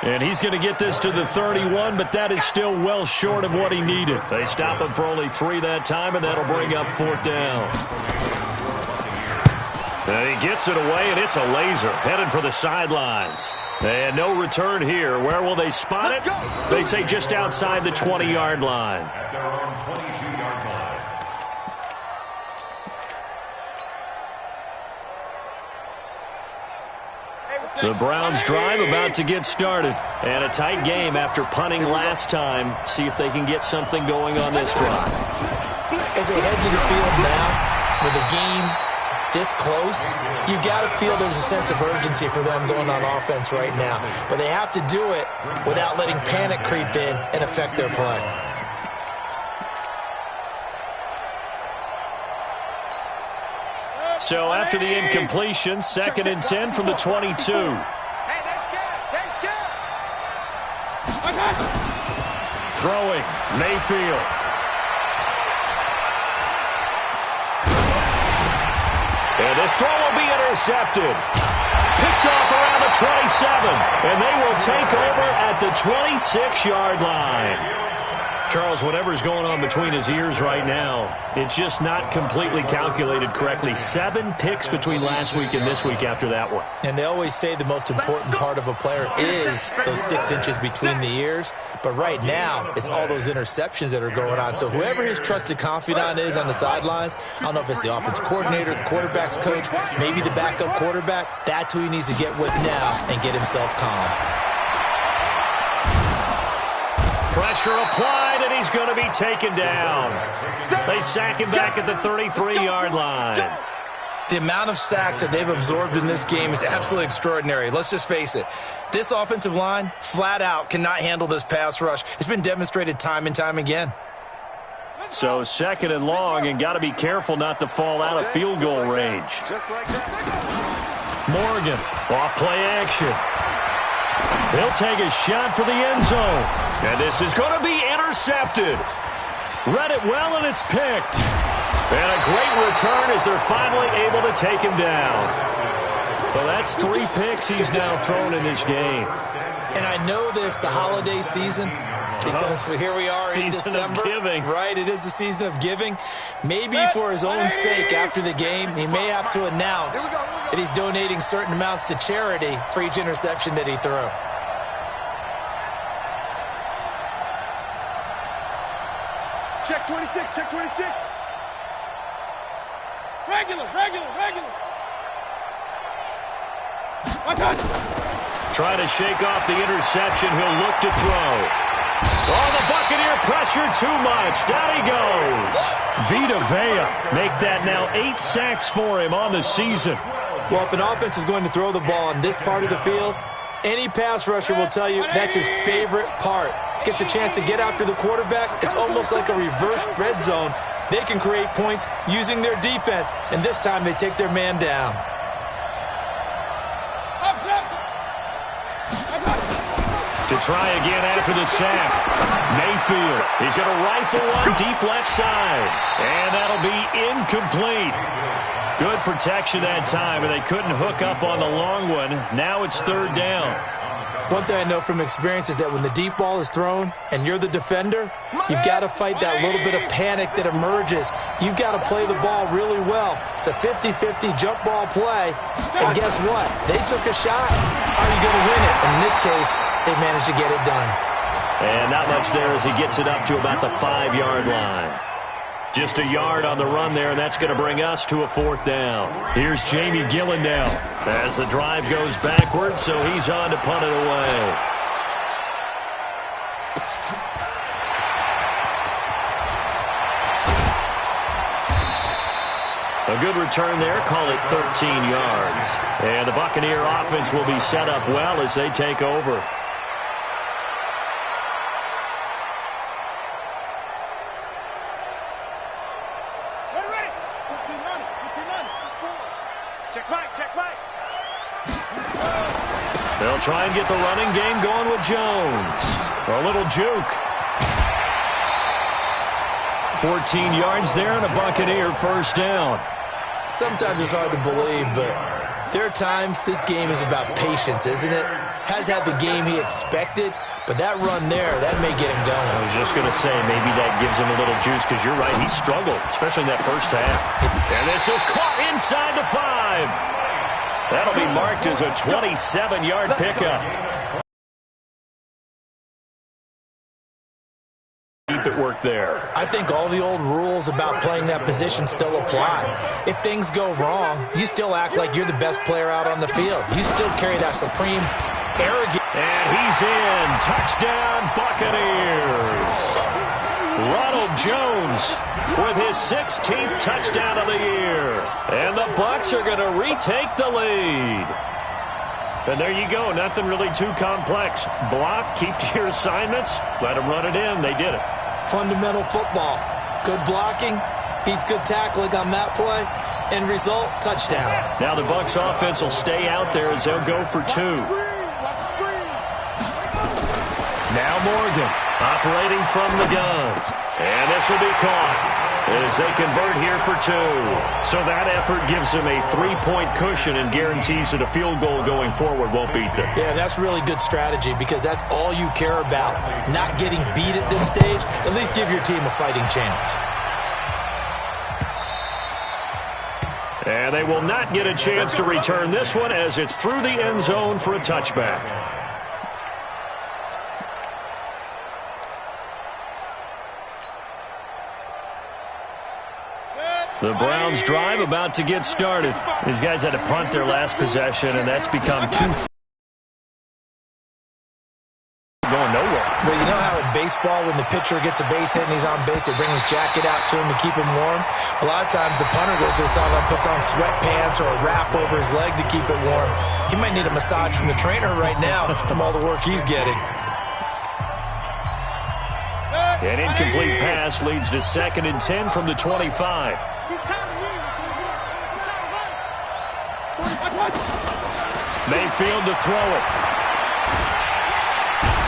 And he's going to get this to the 31, but that is still well short of what he needed. They stop him for only 3 that time, and that'll bring up 4th down. And he gets it away, and it's a laser headed for the sidelines. And no return here. Where will they spot it? They say just outside the 20-yard line. At their own 22-yard line. The Browns drive about to get started. And a tight game after punting last time. See if they can get something going on this drive. As they head to the field now, with the game this close, you got to feel there's a sense of urgency for them going on offense right now. But they have to do it without letting panic creep in and affect their play. So after the incompletion, 2nd and 10 from the 22. Hey, they're scared. Throwing, Mayfield. This throw will be intercepted. Picked off around the 27, and they will take over at the 26-yard line. Charles, whatever's going on between his ears right now, it's just not completely calculated correctly. 7 picks between last week and this week after that one. And they always say the most important part of a player is those 6 inches between the ears. But right now, it's all those interceptions that are going on. So whoever his trusted confidant is on the sidelines, I don't know if it's the offensive coordinator, the quarterback's coach, maybe the backup quarterback, that's who he needs to get with now and get himself calm. Pressure applied, and he's going to be taken down. They sack him back at the 33-yard line. The amount of sacks that they've absorbed in this game is absolutely extraordinary. Let's just face it. This offensive line, flat out, cannot handle this pass rush. It's been demonstrated time and time again. So 2nd and long, and got to be careful not to fall out of field goal range. Morgan, off play action. He'll take a shot for the end zone. And this is going to be intercepted. Read it well, and it's picked. And a great return as they're finally able to take him down. Well, that's 3 picks he's now thrown in this game. And I know this, the holiday season, because here we are in December. Season of giving. Right, it is the season of giving. Maybe for his own sake after the game, he may have to announce that he's donating certain amounts to charity for each interception that he threw. Check 26, check 26. Regular. Trying to shake off the interception. He'll look to throw. Oh, the Buccaneer pressure too much. Down he goes. Vita Vea make that now 8 sacks for him on the season. Well, if an offense is going to throw the ball on this part of the field, any pass rusher will tell you that's his favorite part. Gets a chance to get after the quarterback. It's almost like a reverse red zone. They can create points using their defense, and this time they take their man down. To try again after the sack. Mayfield, he's going to rifle one deep left side. And that'll be incomplete. Good protection that time, and they couldn't hook up on the long one. Now it's 3rd down. One thing I know from experience is that when the deep ball is thrown and you're the defender, you've got to fight that little bit of panic that emerges. You've got to play the ball really well. It's a 50-50 jump ball play. And guess what? They took a shot. Are you going to win it? And in this case, they managed to get it done. And not much there as he gets it up to about the 5-yard line. Just a yard on the run there, and that's going to bring us to a 4th down. Here's Jamie Gillen now as the drive goes backwards, so he's on to punt it away. A good return there, call it 13 yards. And the Buccaneer offense will be set up well as they take over. They'll try and get the running game going with Jones. A little juke. 14 yards there and a Buccaneer 1st down. Sometimes it's hard to believe, but there are times this game is about patience, isn't it? Has had the game he expected, but that run there, that may get him going. I was just going to say, maybe that gives him a little juice, because you're right, he struggled, especially in that first half. And this is caught inside the 5. That'll be marked as a 27-yard pickup. Keep it work there. I think all the old rules about playing that position still apply. If things go wrong, you still act like you're the best player out on the field. You still carry that supreme arrogance. And he's in. Touchdown, Buccaneers. Ronald Jones with his 16th touchdown of the year. And the Bucs are going to retake the lead. And there you go. Nothing really too complex. Block, keep to your assignments, let them run it in. They did it. Fundamental football. Good blocking beats good tackling on that play. End result, touchdown. Now the Bucs offense will stay out there as they'll go for 2. Now Morgan operating from the gun. And this will be caught. as they convert here for 2. So that effort gives them a 3-point cushion and guarantees that a field goal going forward won't beat them. Yeah, that's really good strategy because that's all you care about. Not getting beat at this stage, at least give your team a fighting chance. And they will not get a chance to return this one as it's through the end zone for a touchback. The Browns drive about to get started. These guys had to punt their last possession, and that's become going nowhere. Well, you know how in baseball, when the pitcher gets a base hit and he's on base, they bring his jacket out to him to keep him warm? A lot of times the punter goes to the sideline, puts on sweatpants or a wrap over his leg to keep it warm. He might need a massage from the trainer right now from all the work he's getting. An incomplete pass leads to 2nd and 10 from the 25. Mayfield to throw it.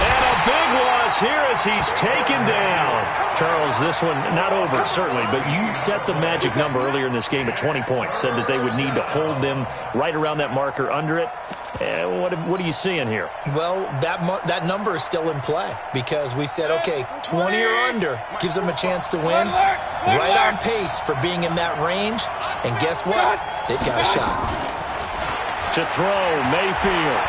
And a big loss here as he's taken down. Charles, this one not over, certainly, but you set the magic number earlier in this game at 20 points. Said that they would need to hold them right around that marker under it. What are you seeing here? Well, that number is still in play because we said, okay, 20 or under gives them a chance to win. Right on pace for being in that range. And guess what? They've got a shot. To throw, Mayfield.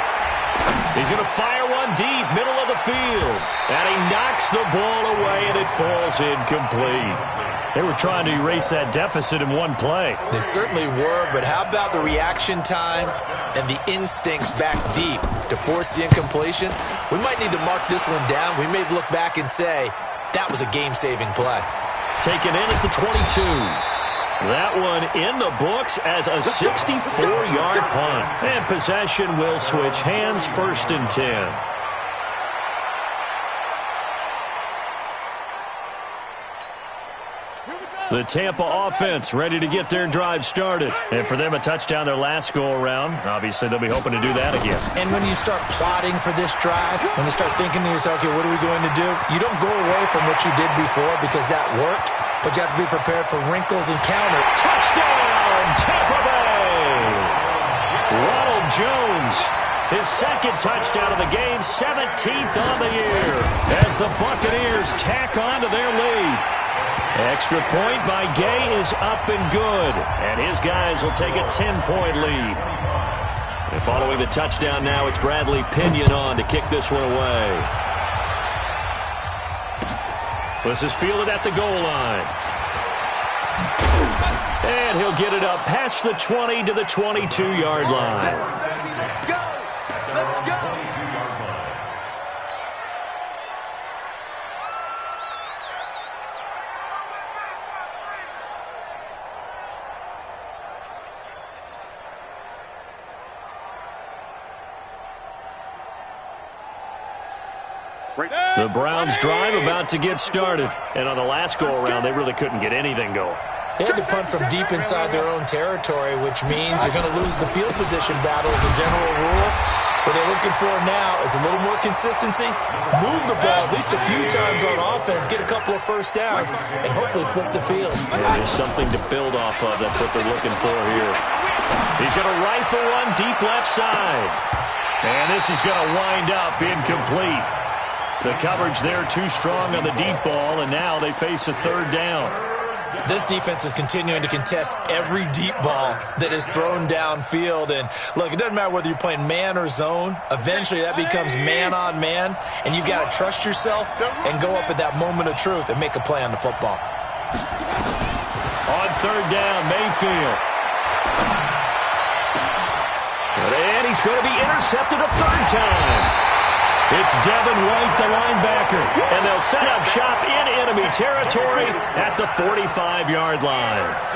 He's going to fire one deep, middle of the field. And he knocks the ball away, and it falls incomplete. They were trying to erase that deficit in one play. They certainly were, but how about the reaction time and the instincts back deep to force the incompletion? We might need to mark this one down. We may look back and say, that was a game-saving play. Taken in at the 22. That one in the books as a 64-yard punt. And possession will switch hands, 1st and 10. The Tampa offense ready to get their drive started. And for them, a touchdown their last go-around. Obviously, they'll be hoping to do that again. And when you start plotting for this drive, when you start thinking to yourself, okay, what are we going to do? You don't go away from what you did before because that worked, but you have to be prepared for wrinkles and counter. Touchdown, Tampa Bay! Ronald Jones, his 2nd touchdown of the game, 17th on the year, as the Buccaneers tack on to their lead. Extra point by Gay is up and good, and his guys will take a 10-point lead. And following the touchdown now, it's Bradley Pinion on to kick this one away. This is fielded at the goal line. And he'll get it up past the 20 to the 22-yard line. Let's go! The Browns drive about to get started. And on the last go-around, they really couldn't get anything going. They had to punt from deep inside their own territory, which means you're going to lose the field position battle as a general rule. What they're looking for now is a little more consistency, move the ball at least a few times on offense, get a couple of first downs, and hopefully flip the field. Yeah, there's something to build off of. That's what they're looking for here. He's going to rifle one deep left side. And this is going to wind up incomplete. The coverage there too strong on the deep ball, and now they face a 3rd down. This defense is continuing to contest every deep ball that is thrown downfield. And, look, it doesn't matter whether you're playing man or zone. Eventually that becomes man-on-man, and you've got to trust yourself and go up at that moment of truth and make a play on the football. On 3rd down, Mayfield. And he's going to be intercepted a 3rd time. It's Devin White, the linebacker, and they'll set up shop in enemy territory at the 45-yard line.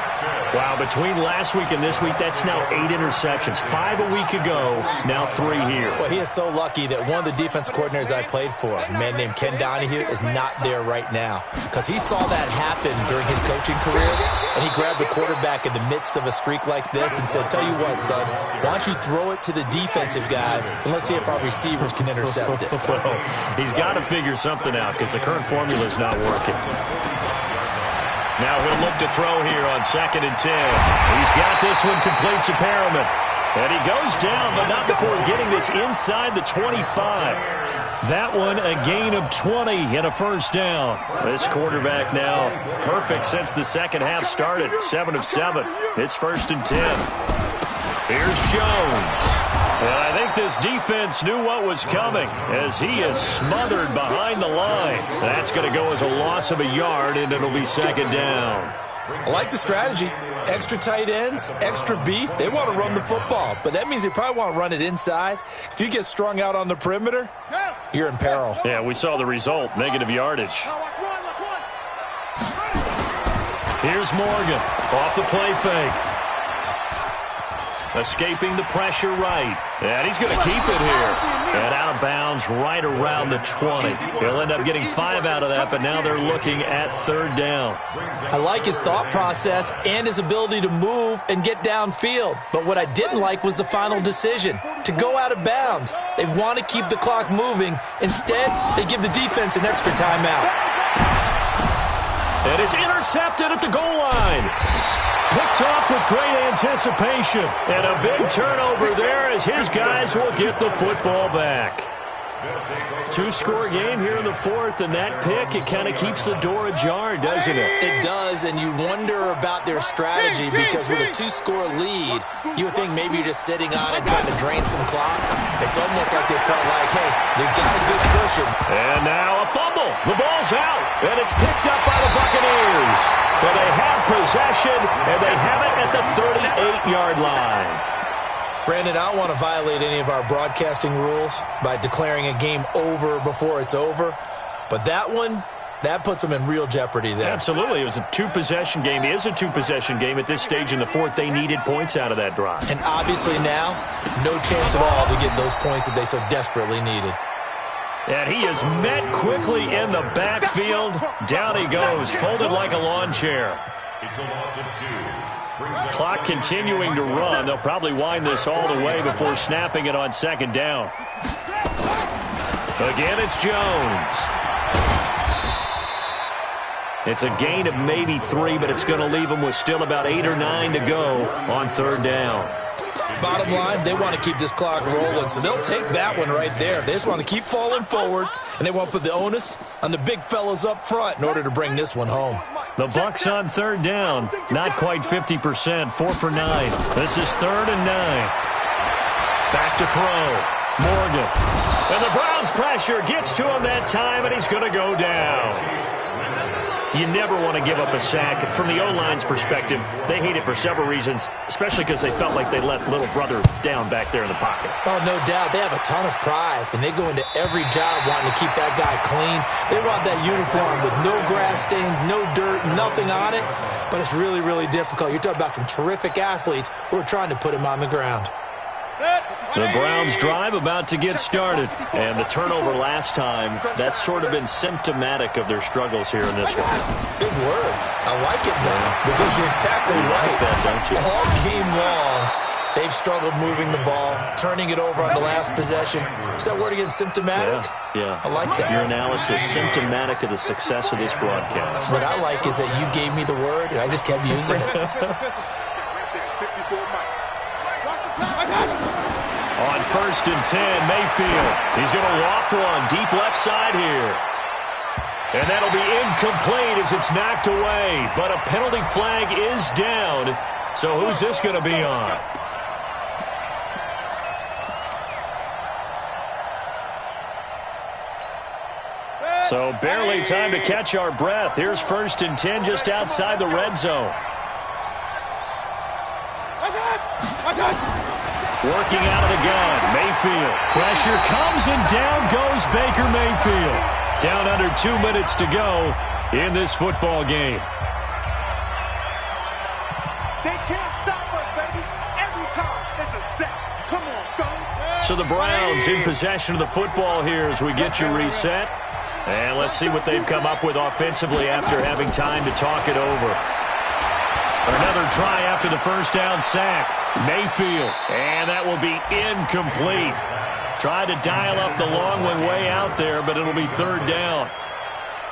Wow, between last week and this week, that's now 8 interceptions. 5 a week ago, now 3 here. Well, he is so lucky that one of the defense coordinators I played for, a man named Ken Donahue, is not there right now. Because he saw that happen during his coaching career, and he grabbed the quarterback in the midst of a streak like this and said, tell you what, son, why don't you throw it to the defensive guys, and let's see if our receivers can intercept it. Well, he's got to figure something out because the current formula is not working. Now he'll look to throw here on 2nd and 10. He's got this one complete to Perriman. And he goes down, but not before getting this inside the 25. That one a gain of 20 and a first down. This quarterback now perfect since the second half started. 7 of 7. It's 1st and 10. Here's Jones. And I think this defense knew what was coming as he is smothered behind the line. That's going to go as a loss of a yard, and it'll be 2nd down. I like the strategy. Extra tight ends, extra beef. They want to run the football, but that means they probably want to run it inside. If you get strung out on the perimeter, you're in peril. Yeah, we saw the result, negative yardage. Here's Morgan off the play fake. Escaping the pressure right. And he's going to keep it here. And out of bounds right around the 20. He'll end up getting 5 out of that, but now they're looking at 3rd down. I like his thought process and his ability to move and get downfield. But what I didn't like was the final decision, to go out of bounds. They want to keep the clock moving. Instead, they give the defense an extra timeout. And it's intercepted at the goal line. Picked off with great anticipation. And a big turnover there as his guys will get the football back. 2-score game here in the 4th, and that pick, it kind of keeps the door ajar, doesn't it? It does, and you wonder about their strategy because with a 2-score lead, you would think maybe you're just sitting on it trying to drain some clock. It's almost like they felt like, hey, they've got a good cushion. And now a fumble. The ball's out, and it's picked up by the Buccaneers. But they have possession, and they have it at the 38-yard line. Brandon, I don't want to violate any of our broadcasting rules by declaring a game over before it's over. But that one, that puts them in real jeopardy there. Absolutely. It was a 2-possession game. It is a 2-possession game at this stage in the 4th. They needed points out of that drive. And obviously now, no chance at all to get those points that they so desperately needed. And he is met quickly in the backfield. Down he goes, folded like a lawn chair. It's a loss of 2. Clock continuing to run. They'll probably wind this all the way before snapping it on 2nd down. Again, it's Jones. It's a gain of maybe 3, but it's going to leave them with still about 8 or 9 to go on 3rd down. Bottom line, they want to keep this clock rolling, so they'll take that one right there. They just want to keep falling forward, and they want to put the onus on the big fellas up front in order to bring this one home. The Bucs on 3rd down, not quite 50%, 4 for 9. This is 3rd and 9. Back to throw, Morgan. And the Browns' pressure gets to him that time, and he's going to go down. You never want to give up a sack. From the O-line's perspective, they hate it for several reasons, especially because they felt like they let little brother down back there in the pocket. Oh, no doubt. They have a ton of pride, and they go into every job wanting to keep that guy clean. They want that uniform with no grass stains, no dirt, nothing on it, but it's really, really difficult. You're talking about some terrific athletes who are trying to put him on the ground. The Browns drive about to get started. And the turnover last time, that's sort of been symptomatic of their struggles here in this one. Big word. I like it, though, because you're exactly right. Like that, don't you? All game long, they've struggled moving the ball, turning it over on the last possession. Is that word again, symptomatic? Yeah. I like that. Your analysis, symptomatic of the success of this broadcast. What I like is that you gave me the word, and I just kept using it. On 1st and 10, Mayfield. He's going to loft one deep left side here. And that'll be incomplete as it's knocked away. But a penalty flag is down. So who's this going to be on? So barely time to catch our breath. Here's 1st and 10 just outside the red zone. Working out of the gun, Mayfield. Pressure comes and down goes Baker Mayfield. Down under 2 minutes to go in this football game. They can't stop us, baby. Every time it's a set. Come on, Stones. So the Browns in possession of the football here as we get you reset. And let's see what they've come up with offensively after having time to talk it over. Another try after the first down sack. Mayfield, and that will be incomplete. Tried to dial up the long one way out there, but it'll be 3rd down.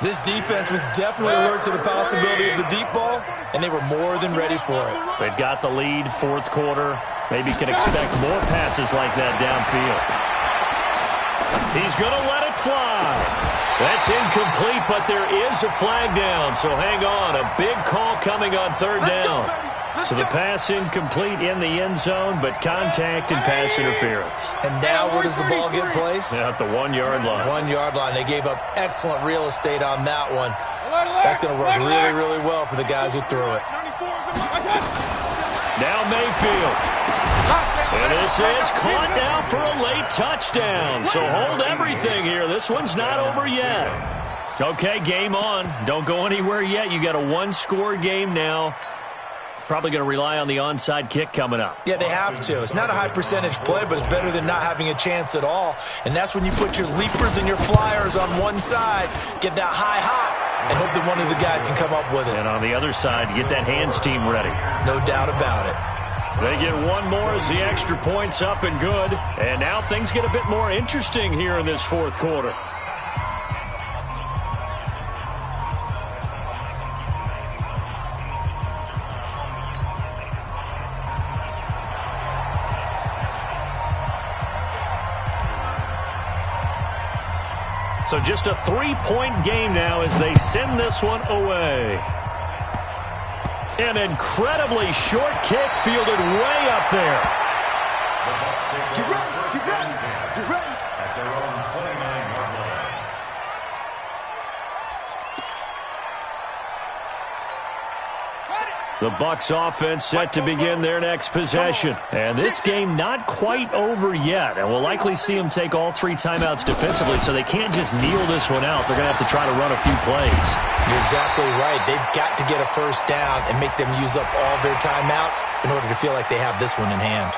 This defense was definitely alert to the possibility of the deep ball, and they were more than ready for it. They've got the lead, fourth quarter. Maybe can expect more passes like that downfield. He's going to let it fly. That's incomplete, but there is a flag down, so hang on. A big call coming on third down. So the pass incomplete in the end zone, but contact and pass interference. And now where does the ball get placed? At the 1-yard line. 1-yard line. They gave up excellent real estate on that one. That's going to work really, really well for the guys who threw it. Now Mayfield. And this is caught now for a late touchdown. So hold everything here. This one's not over yet. Okay, game on. Don't go anywhere yet. You got a one-score game now. Probably going to rely on the onside kick coming up. Yeah, they have to. It's not a high percentage play, but it's better than not having a chance at all. And that's when you put your leapers and your flyers on one side, get that high hop, and hope that one of the guys can come up with it. And on the other side, get that hands team ready. No doubt about it. They get one more as the extra point's up and good. And now things get a bit more interesting here in this fourth quarter. So just a 3-point game now as they send this one away. An incredibly short kick fielded way up there. Get ready, get ready, get ready. At their own 29-yard line. The Bucs offense set to begin their next possession. And this game not quite over yet. And we'll likely see them take all 3 timeouts defensively, so they can't just kneel this one out. They're going to have to try to run a few plays. You're exactly right. They've got to get a first down and make them use up all their timeouts in order to feel like they have this one in hand.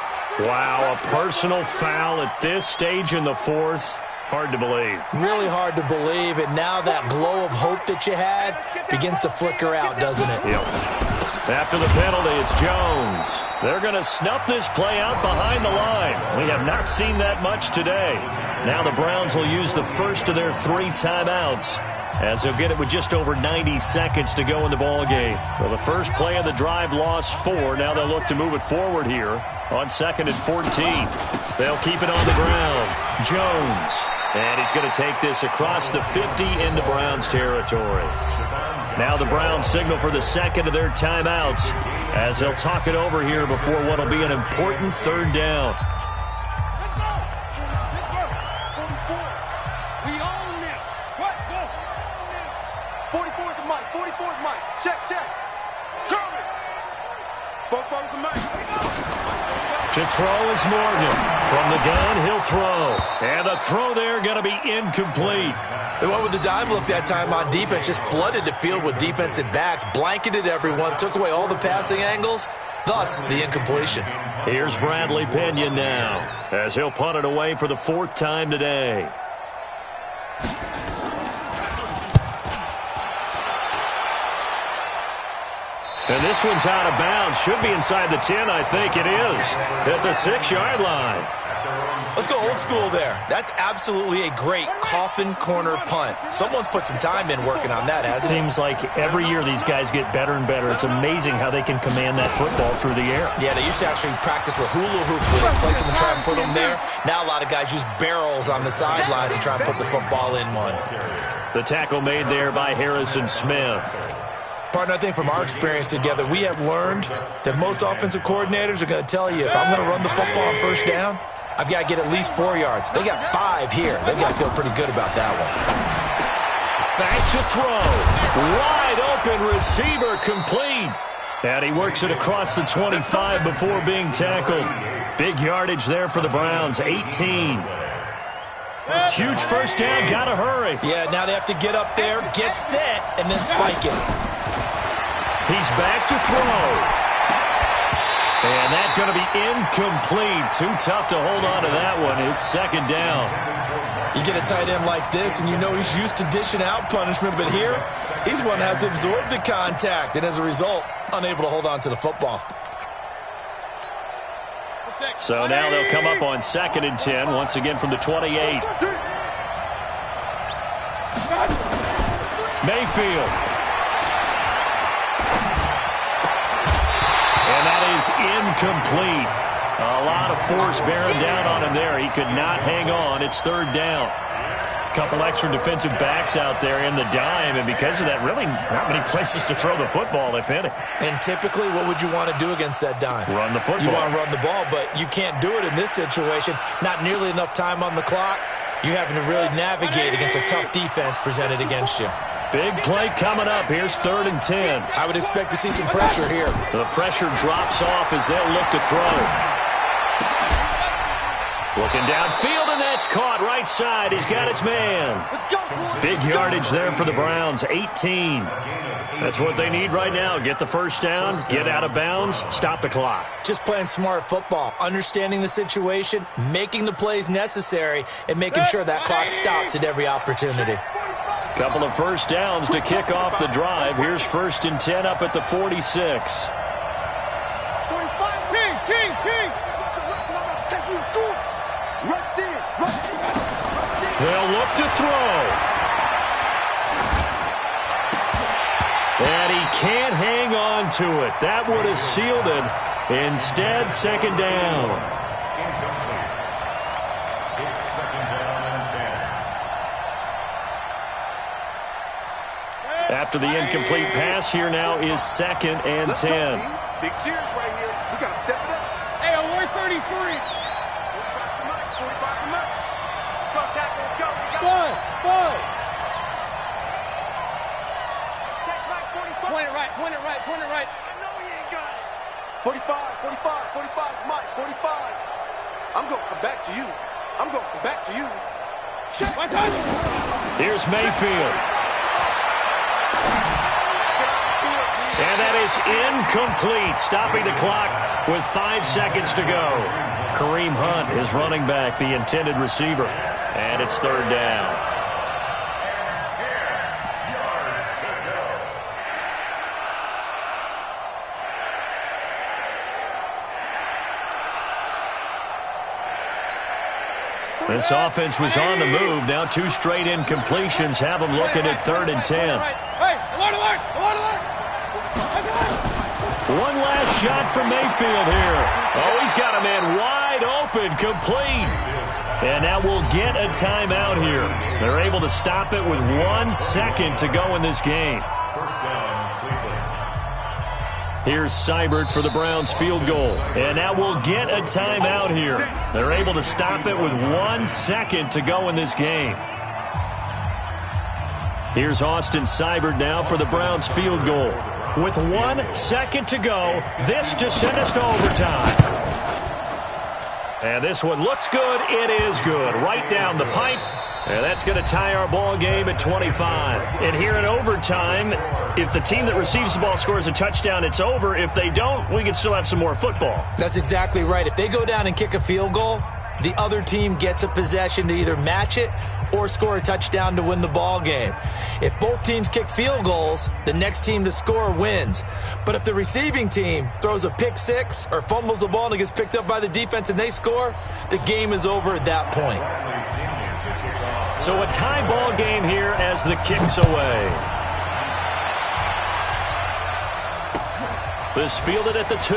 Wow, a personal foul at this stage in the fourth. Hard to believe. Really hard to believe. And now that glow of hope that you had begins to flicker out, doesn't it? Yep. After the penalty, it's Jones. They're going to snuff this play out behind the line. We have not seen that much today. Now the Browns will use the first of their 3 timeouts, as they'll get it with just over 90 seconds to go in the ballgame. So the first play of the drive lost 4. Now they'll look to move it forward here on 2nd and 14. They'll keep it on the ground. Jones. And he's going to take this across the 50 into Browns territory. Now the Browns signal for the second of their timeouts as they'll talk it over here before what will be an important third down. Let's go. 44. We own them. What? Go. 44 is the mic. 44 is the mic. Check, check. Curry. 44 is the mic. To throw is Morgan. From the gun, he'll throw. And the throw there going to be incomplete. They went with the dive look that time on defense, just flooded the field with defensive backs, blanketed everyone, took away all the passing angles, thus the incompletion. Here's Bradley Pinion now, as he'll punt it away for the 4th time today. And this one's out of bounds. Should be inside the 10, I think it is. At the 6-yard line. Let's go old school there. That's absolutely a great coffin corner punt. Someone's put some time in working on that, hasn't it? Seems like every year these guys get better and better. It's amazing how they can command that football through the air. Yeah, they used to actually practice with hula hoops where they place them and try and put them there. Now a lot of guys use barrels on the sidelines to try and put the football in one. The tackle made there by Harrison Smith. Partner, I think from our experience together, we have learned that most offensive coordinators are going to tell you, if I'm going to run the football on first down, I've got to get at least 4 yards. They got 5 here. They've got to feel pretty good about that one. Back to throw. Wide open receiver complete. And he works it across the 25 before being tackled. Big yardage there for the Browns, 18. Huge first down, got to hurry. Yeah, now they have to get up there, get set, and then spike it. He's back to throw. And that's going to be incomplete. Too tough to hold on to that one. It's 2nd down. You get a tight end like this, and you know he's used to dishing out punishment, but here, he's the one that has to absorb the contact, and as a result, unable to hold on to the football. So now they'll come up on 2nd and 10, once again from the 28. Mayfield. And that is incomplete. A lot of force bearing down on him there. He could not hang on. It's third down. A couple extra defensive backs out there in the dime, and because of that, really not many places to throw the football, if any. And typically, what would you want to do against that dime? Run the football. You want to run the ball, but you can't do it in this situation. Not nearly enough time on the clock. You having to really navigate against a tough defense presented against you. Big play coming up. Here's 3rd and 10. I would expect to see some pressure here. The pressure drops off as they'll look to throw. Looking downfield, and that's caught right side. He's got his man. Big yardage there for the Browns, 18. That's what they need right now. Get the first down, get out of bounds, stop the clock. Just playing smart football, understanding the situation, making the plays necessary, and making sure that clock stops at every opportunity. Couple of first downs to kick off the drive. Here's 1st and 10 up at the 46. They'll look to throw. And he can't hang on to it. That would have sealed it. Instead, 2nd down. It's 2nd down and 10. After the incomplete pass, here now is 2nd and 10. Big series right here. We got to step it up. Hey, on 133. Point it right. I know he ain't got it. 45, Mike, 45. I'm going to come back to you. Check. Here's Mayfield. And that is incomplete, stopping the clock with 5 seconds to go. Kareem Hunt is running back, the intended receiver. And it's 3rd down. This offense was on the move. Now 2 straight incompletions have them looking at 3rd and 10. Hey, alert! One last shot from Mayfield here. Oh, he's got a man wide open, complete. And now we'll get a timeout here. They're able to stop it with 1 second to go in this game. First down, Cleveland. Here's Seibert for the Browns field goal. And now we'll get a timeout here. They're able to stop it with 1 second to go in this game. Here's Austin Seibert now for the Browns field goal. With 1 second to go, this to send us to overtime. And this one looks good. It is good. Right down the pipe. And that's going to tie our ball game at 25. And here in overtime, if the team that receives the ball scores a touchdown, it's over. If they don't, we can still have some more football. That's exactly right. If they go down and kick a field goal, the other team gets a possession to either match it or score a touchdown to win the ball game. If both teams kick field goals, the next team to score wins. But if the receiving team throws a pick six or fumbles the ball and it gets picked up by the defense and they score, the game is over at that point. So a tie ball game here as the kick's away. This fielded at the 2.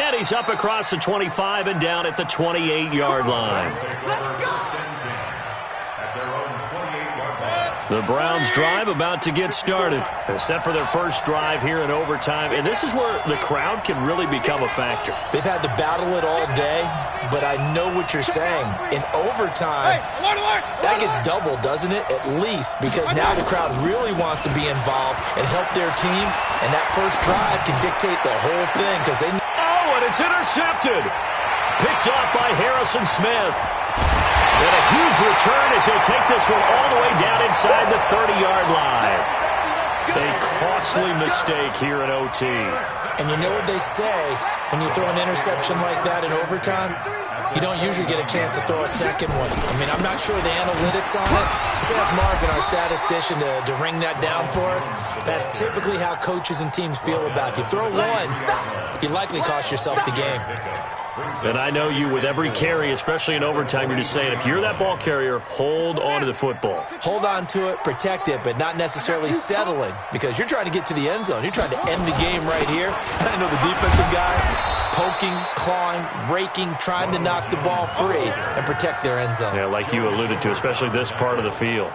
And he's up across the 25 and down at the 28-yard line. The Browns drive about to get started. They're set for their first drive here in overtime. And this is where the crowd can really become a factor. They've had to battle it all day, but I know what you're saying. In overtime, that gets doubled, doesn't it? At least, because now the crowd really wants to be involved and help their team. And that first drive can dictate the whole thing because they... Oh, and it's intercepted. Picked off by Harrison Smith. And a huge return as he'll take this one all the way down inside the 30-yard line. A costly mistake here in OT. And you know what they say, when you throw an interception like that in overtime, you don't usually get a chance to throw a second one. I mean, I'm not sure the analytics on it. Let's ask Mark and our statistician to ring that down for us. That's typically how coaches and teams feel about it. If you throw one, you likely cost yourself the game. And I know you, with every carry, especially in overtime, you're just saying, if you're that ball carrier, hold on to the football. Hold on to it, protect it, but not necessarily settling, because you're trying to get to the end zone. You're trying to end the game right here. I know the defensive guys poking, clawing, raking, trying to knock the ball free and protect their end zone. Yeah, like you alluded to, especially this part of the field.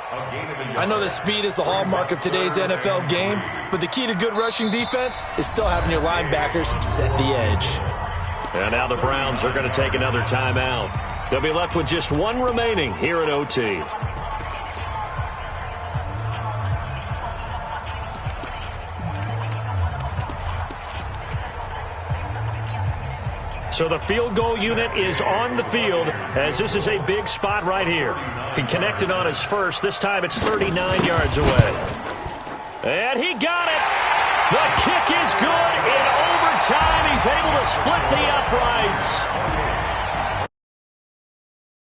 I know that speed is the hallmark of today's NFL game, but the key to good rushing defense is still having your linebackers set the edge. And now the Browns are going to take another timeout. They'll be left with just one remaining here at OT. So the field goal unit is on the field, as this is a big spot right here. He connected on his first. This time it's 39 yards away. And he got it. The kick is good. In overtime, he's able to split the uprights.